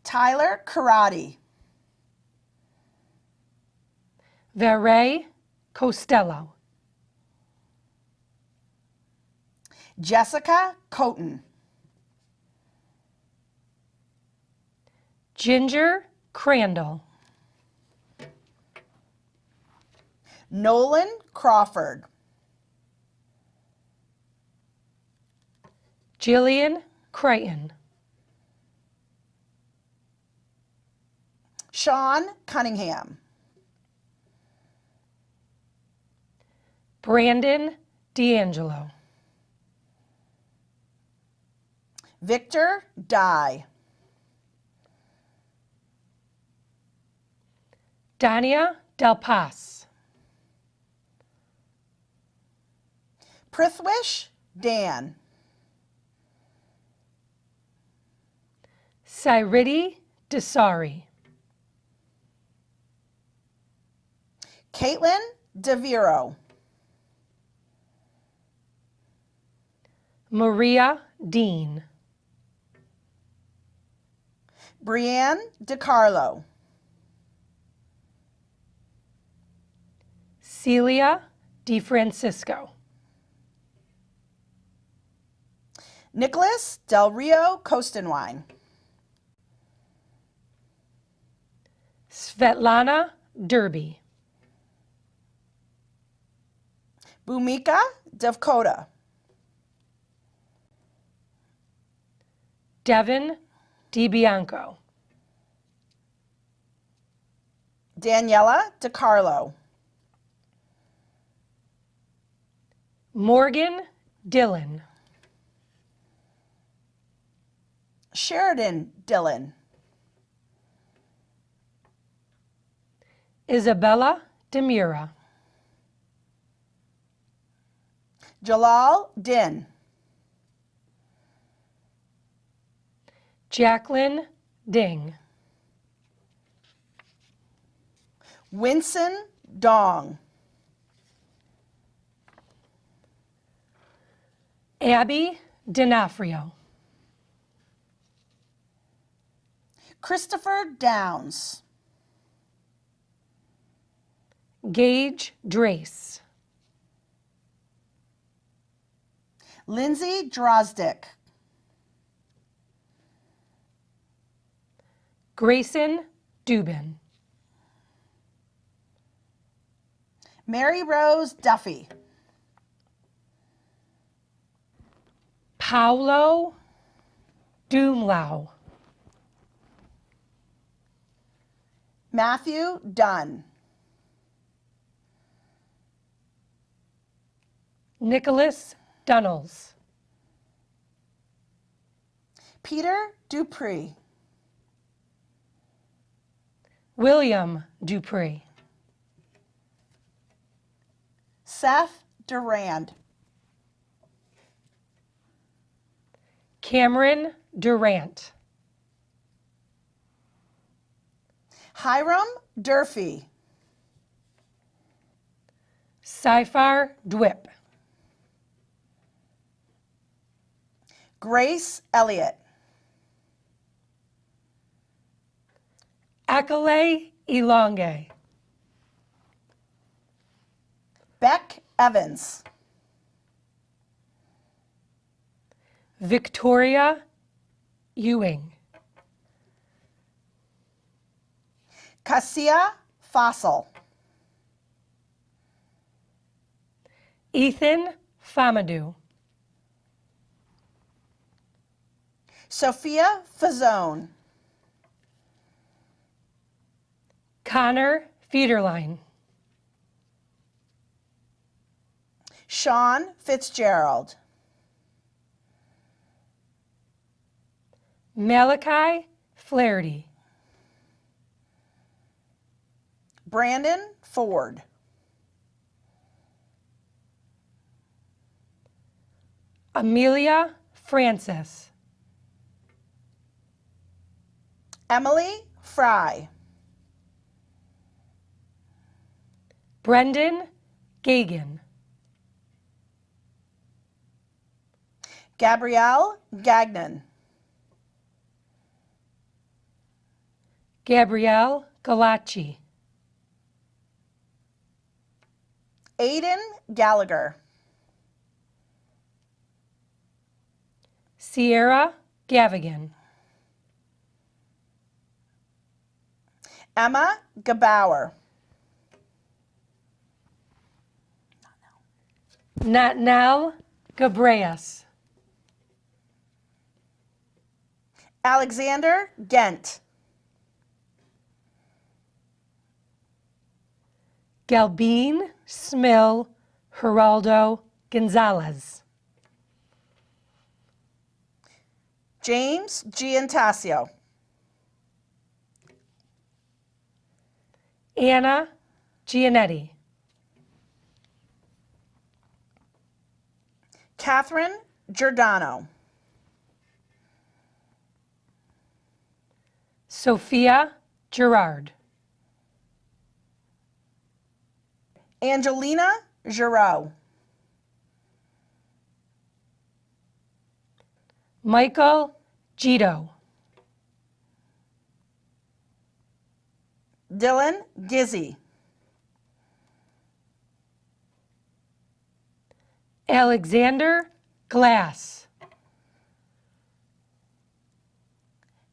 Tyler Karate. Vere Costello. Jessica Coton. Ginger Crandall. Nolan Crawford. Jillian Creighton. Sean Cunningham. Brandon D'Angelo. Victor Dye. Dania Del Paz. Prithwish Dan. Cyridi Desari. Caitlin DeViro. Maria Dean. Brianne DiCarlo. Celia DeFrancisco. Nicholas Del Rio Costenwine. Svetlana Derby. Bhumika Devkota. Devin DiBianco. Daniela DiCarlo. Morgan Dillon. Sheridan Dillon. Isabella Demura. Jalal Din. Jacqueline Ding. Winston Dong. Abby D'Onofrio. Christopher Downs. Gage Drace. Lindsay Drozdick. Grayson Dubin. Mary Rose Duffy. Paulo Doomlau. Matthew Dunn. Nicholas Dunnels. Peter Dupree. William Dupree. Seth Durand. Cameron Durant. Hiram Durfee. Sifar Dwip. Grace Elliott. Akale Ilonge. Beck Evans. Victoria Ewing. Cassia Fossil. Ethan Famadou. Sophia Fazone. Connor Federline. Sean Fitzgerald. Malachi Flaherty. Brandon Ford. Amelia Francis. Emily Fry. Brendan Gagan. Gabrielle Gagnon. Gabrielle Galacci. Aiden Gallagher. Sierra Gavigan. Emma Gabauer. Natnel Gabreas. Alexander Gent. Galbine Smill Geraldo Gonzalez. James Giantasio. Anna Gianetti. Catherine Giordano. Sophia Gerard. Angelina Giroux. Michael Gito. Dylan Gizzy. Alexander Glass.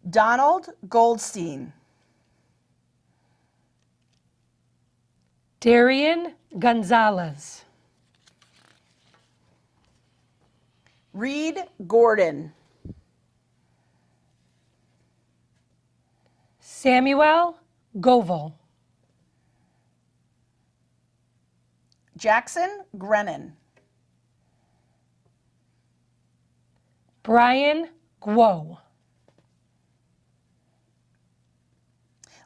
Donald Goldstein. Darian Gonzalez. Reed Gordon. Samuel Goval. Jackson Grennan. Brian Guo.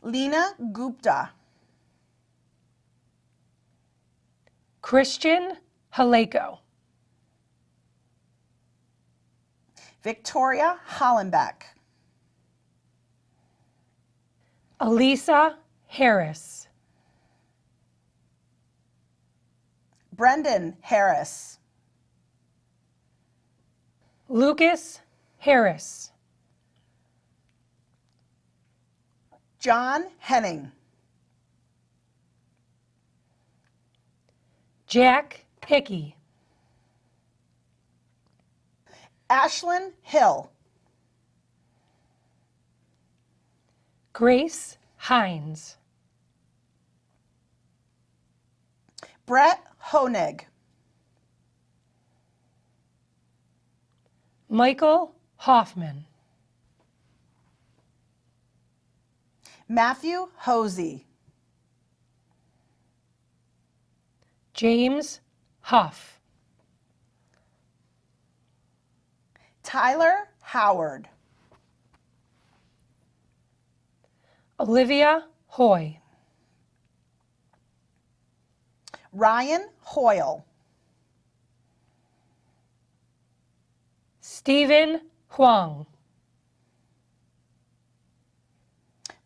Lena Gupta. Christian Haleko. Victoria Hollenbeck. Elisa Harris. Brendan Harris. Lucas Harris. John Henning. Jack Hickey. Ashlyn Hill. Grace Hines. Brett Honig. Michael Hoffman. Matthew Hosey. James Huff. Tyler Howard. Olivia Hoy. Ryan Hoyle. Stephen Huang.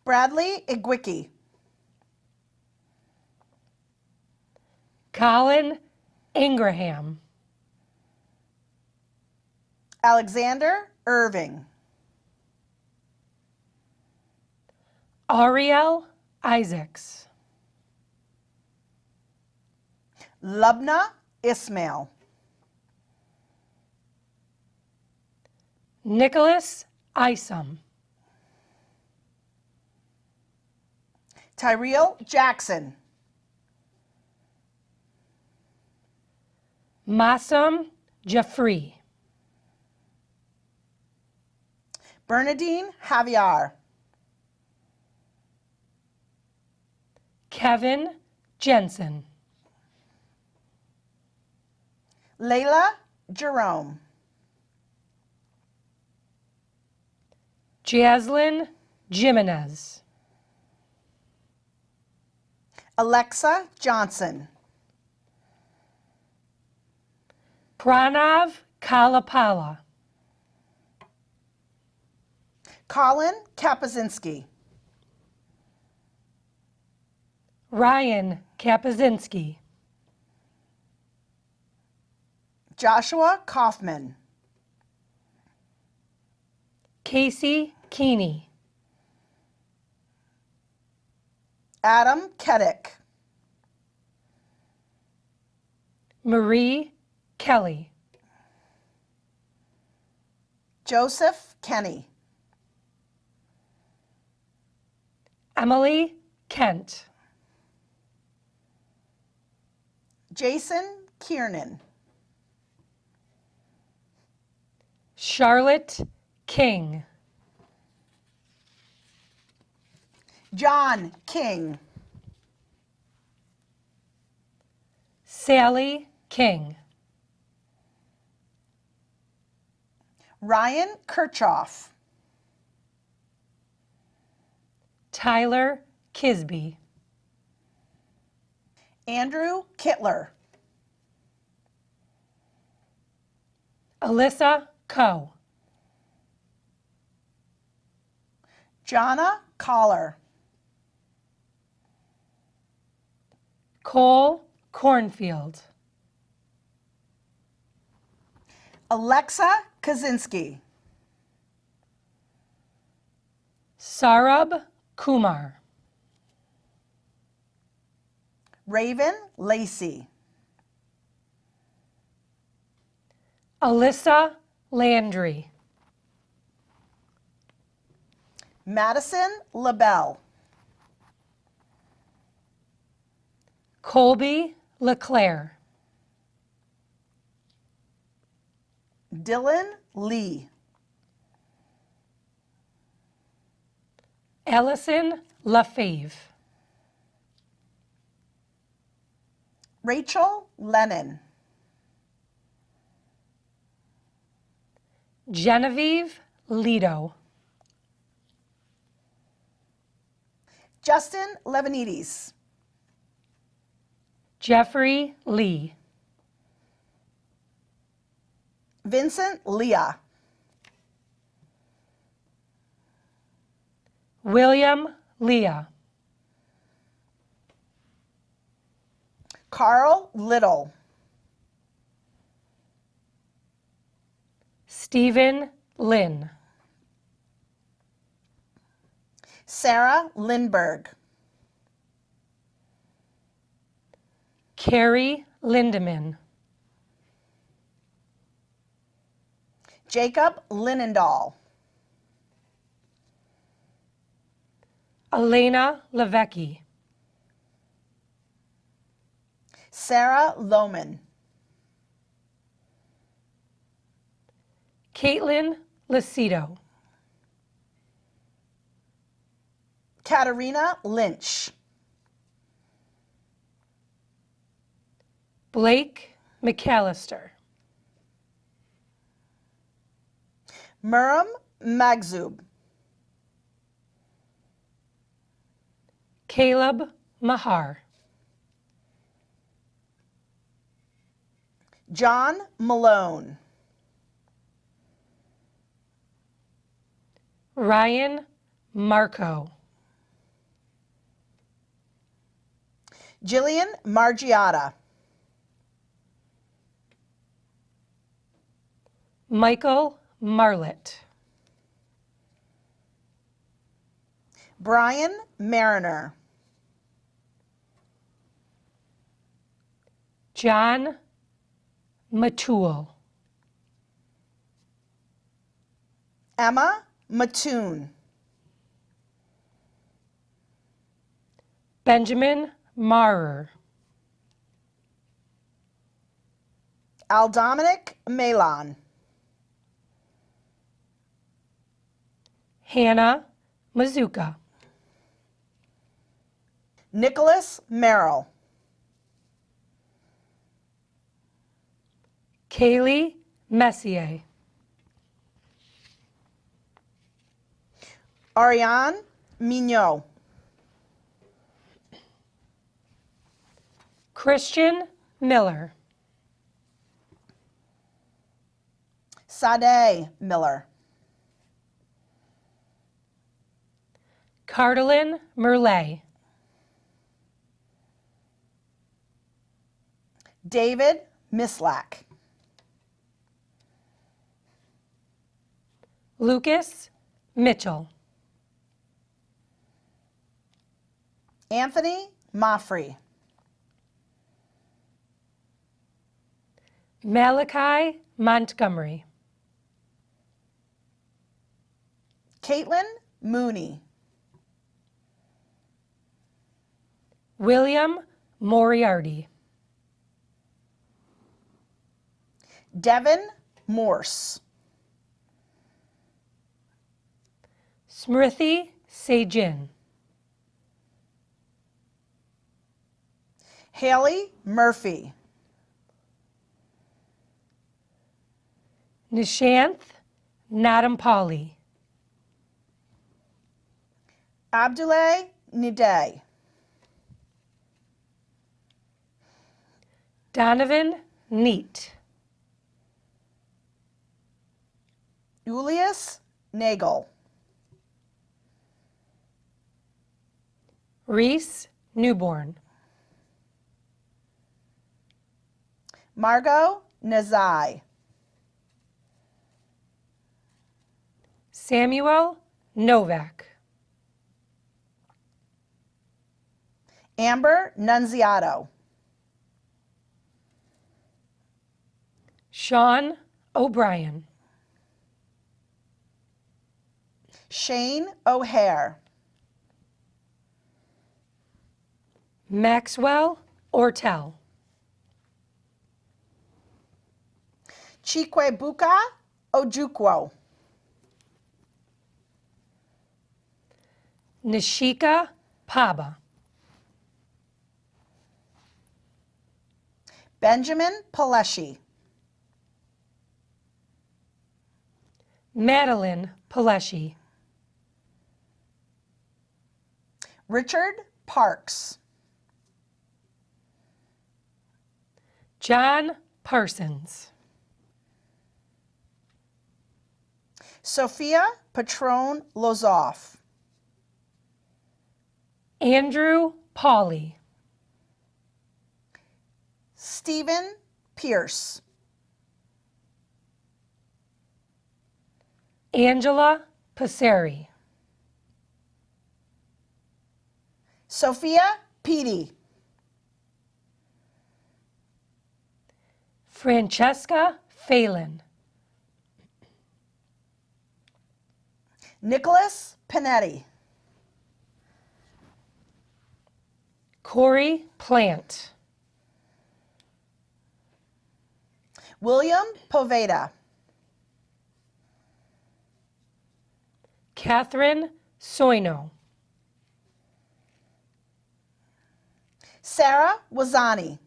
Bradley Igwicki. Colin Ingraham. Alexander Irving. Ariel Isaacs. Lubna Ismail. Nicholas Isom. Tyrell Jackson. Masum Jafri. Bernadine Javier. Kevin Jensen. Layla Jerome. Jaslyn Jimenez. Alexa Johnson. Pranav Kalapala. Colin Kapazinski. Ryan Kapazinski. Joshua Kaufman. Casey Keeney. Adam Keddick. Marie Kelly. Joseph Kenny. Emily Kent. Jason Kiernan. Charlotte King. John King. Sally King. Ryan Kirchhoff. Tyler Kisby. Andrew Kittler. Alyssa Coe. Jonna Collar. Cole Cornfield. Alexa Kaczynski. Sarab Kumar. Raven Lacey. Alyssa Landry. Madison LaBelle. Colby LeClaire. Dylan Lee. Ellison LaFave. Rachel Lennon. Genevieve Lido. Justin Levanides. Jeffrey Lee. Vincent Leah. William Leah. Carl Little. Stephen Lynn. Sarah Lindberg. Carrie Lindeman. Jacob Linendahl. Elena Levecki. Sarah Lohman. Caitlin Lucido. Katarina Lynch. Blake McAllister. Muram Magzub. Caleb Mahar. John Malone. Ryan Marco. Jillian Margiotta. Michael Marlett. Brian Mariner. John Matul. Emma Mattoon. Benjamin Marer. Aldominic Malon. Hannah Mazuka. Nicholas Merrill. Kaylee Messier. Ariane Mignot. Christian Miller. Sade Miller. Cardalyn Merlet. David Mislack. Lucas Mitchell. Anthony Maffrey. Malachi Montgomery. Caitlin Mooney. William Moriarty. Devin Morse. Smriti Sajin. Haley Murphy. Nishanth Nadampali. Abdullah Nideh. Donovan Neat. Julius Nagel. Reese Newborn. Margot Nazai. Samuel Novak. Amber Nunziato. Sean O'Brien. Shane O'Hare. Maxwell Ortel. Chikwebuka Ojukwo. Nishika Paba. Benjamin Paleshi. Madeline Paleshi. Richard Parks. John Parsons. Sophia Patron Lozoff. Andrew Pauley. Stephen Pierce. Angela Passeri. Sophia Petey. Francesca Phelan. Nicholas Panetti. Corey Plant. William Poveda. Catherine Soino. Sarah Wazani.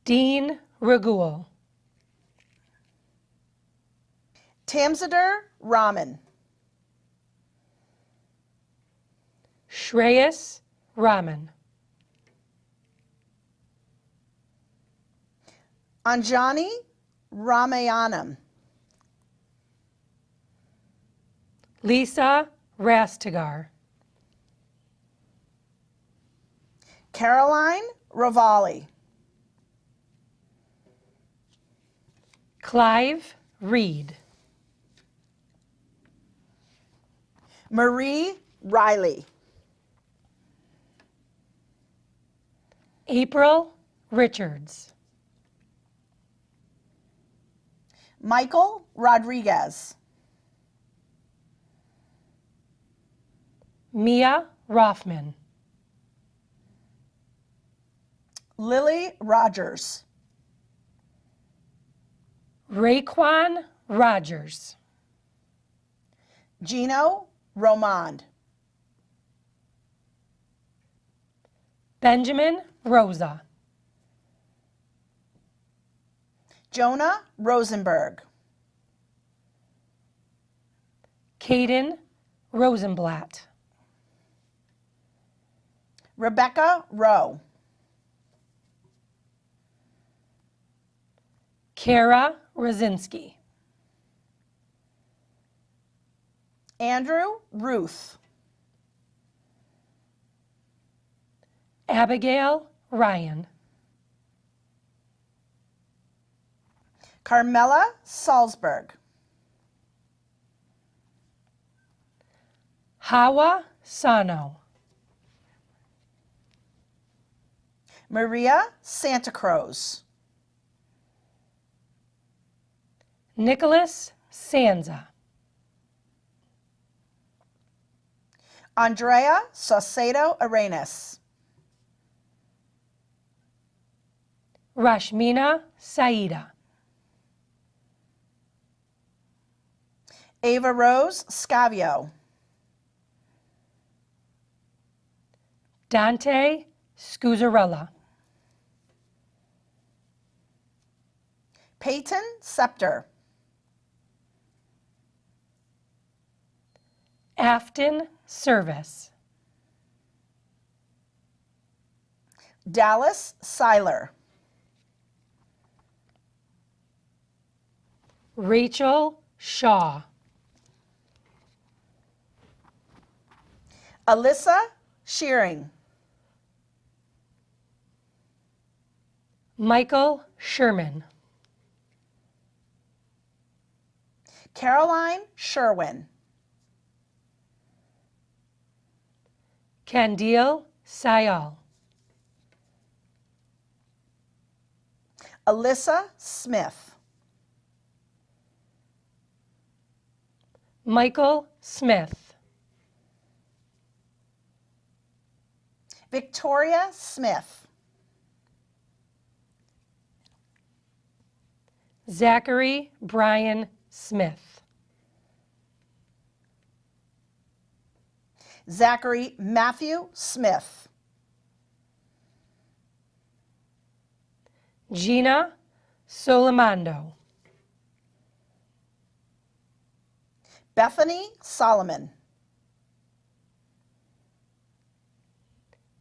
Dean Ragul. Tamsider Rahman. Shreyas Raman. Anjani Ramayanam. Lisa Rastigar. Caroline Ravali. Clive Reed. Marie Riley. April Richards. Michael Rodriguez. Mia Rothman. Lily Rogers. Raekwon Rogers. Gino Romand. Benjamin Rosa. Jonah Rosenberg. Caden Rosenblatt. Rebecca Rowe. Kara Rosinski. Andrew Ruth. Abigail Ryan. Carmela Salzberg. Hawa Sano. Maria Santa Cruz. Nicholas Sanza. Andrea Saucedo Arenas. Rashmina Saida. Ava Rose Scavio. Dante Scuzzarella. Peyton Scepter. Afton Service. Dallas Seiler. Rachel Shaw. Alyssa Shearing. Michael Sherman. Caroline Sherwin. Candile Sayal. Alyssa Smith. Michael Smith. Victoria Smith. Zachary Brian Smith. Zachary Matthew Smith. Gina Solimando. Bethany Solomon.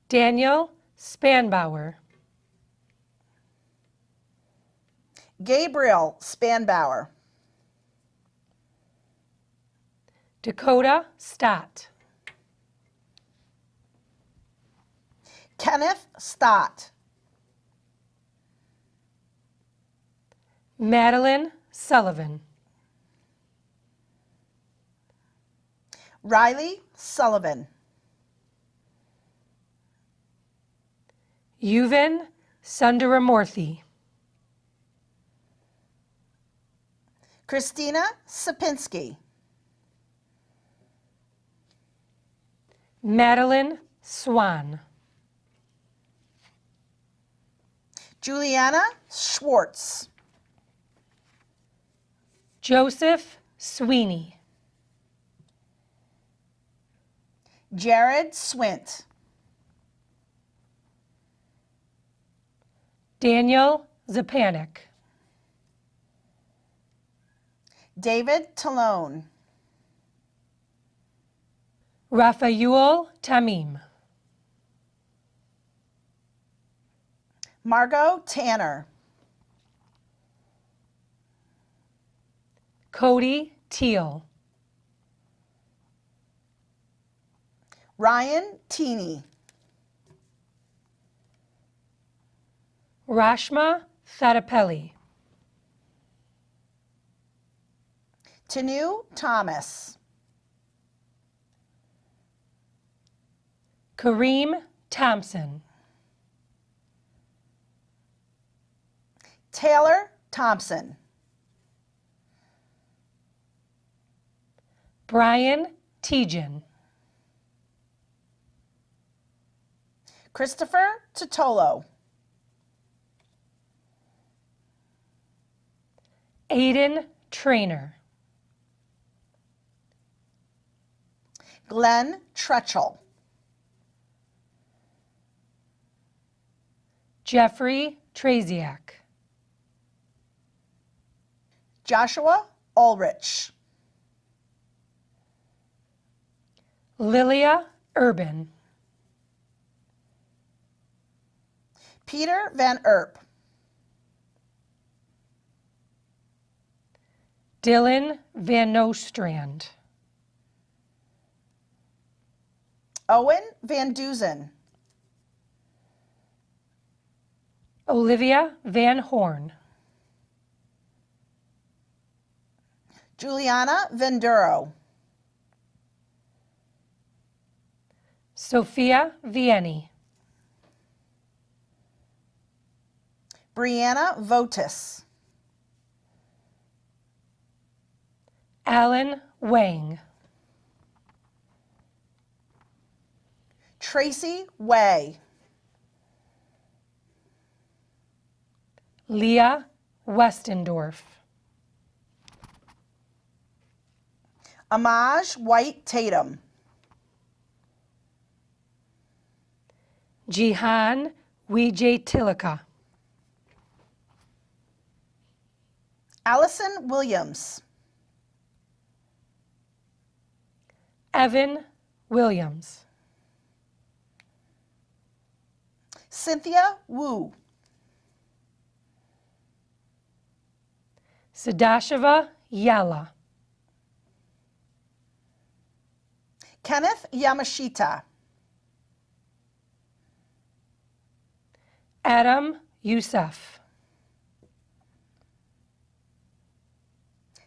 Daniel Spanbauer. Gabriel Spanbauer. Dakota Stott. Kenneth Stott. Madeline Sullivan. Riley Sullivan. Yuvan Sundaramurthy. Christina Sapinski. Madeline Swan. Juliana Schwartz. Joseph Sweeney. Jared Swint. Daniel Zapanik. David Talone. Rafael Tamim. Margot Tanner. Cody Teal. Ryan Teeny. Rashma Thadapelli. Tanu Thomas. Kareem Thompson. Taylor Thompson. Brian Tejan. Christopher Totolo. Aiden Trainer. Glenn Tretchell. Jeffrey Traziak. Joshua Ulrich. Lilia Urban. Peter Van Erp. Dylan Van Nostrand. Owen Van Duzen. Olivia Van Horn. Juliana Venduro. Sophia Vieni, Brianna Votis, Alan Wang, Tracy Way, Leah Westendorf, Amaj White Tatum, Jihan Wijay Tilaka, Allison Williams, Evan Williams, Cynthia Wu, Sadashava Yala, Kenneth Yamashita, Adam Youssef,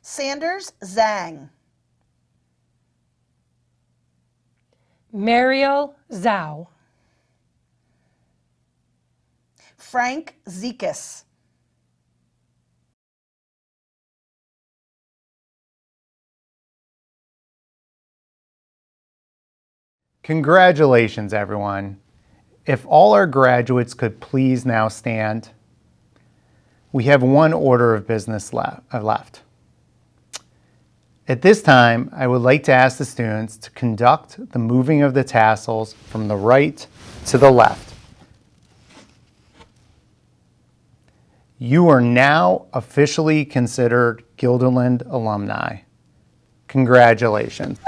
Sanders Zhang, Mariel Zhao, Frank Zekas, Congratulations, everyone. If all our graduates could please now stand. We have one order of business left. At this time, I would like to ask the students to conduct the moving of the tassels from the right to the left. You are now officially considered Guilderland alumni. Congratulations.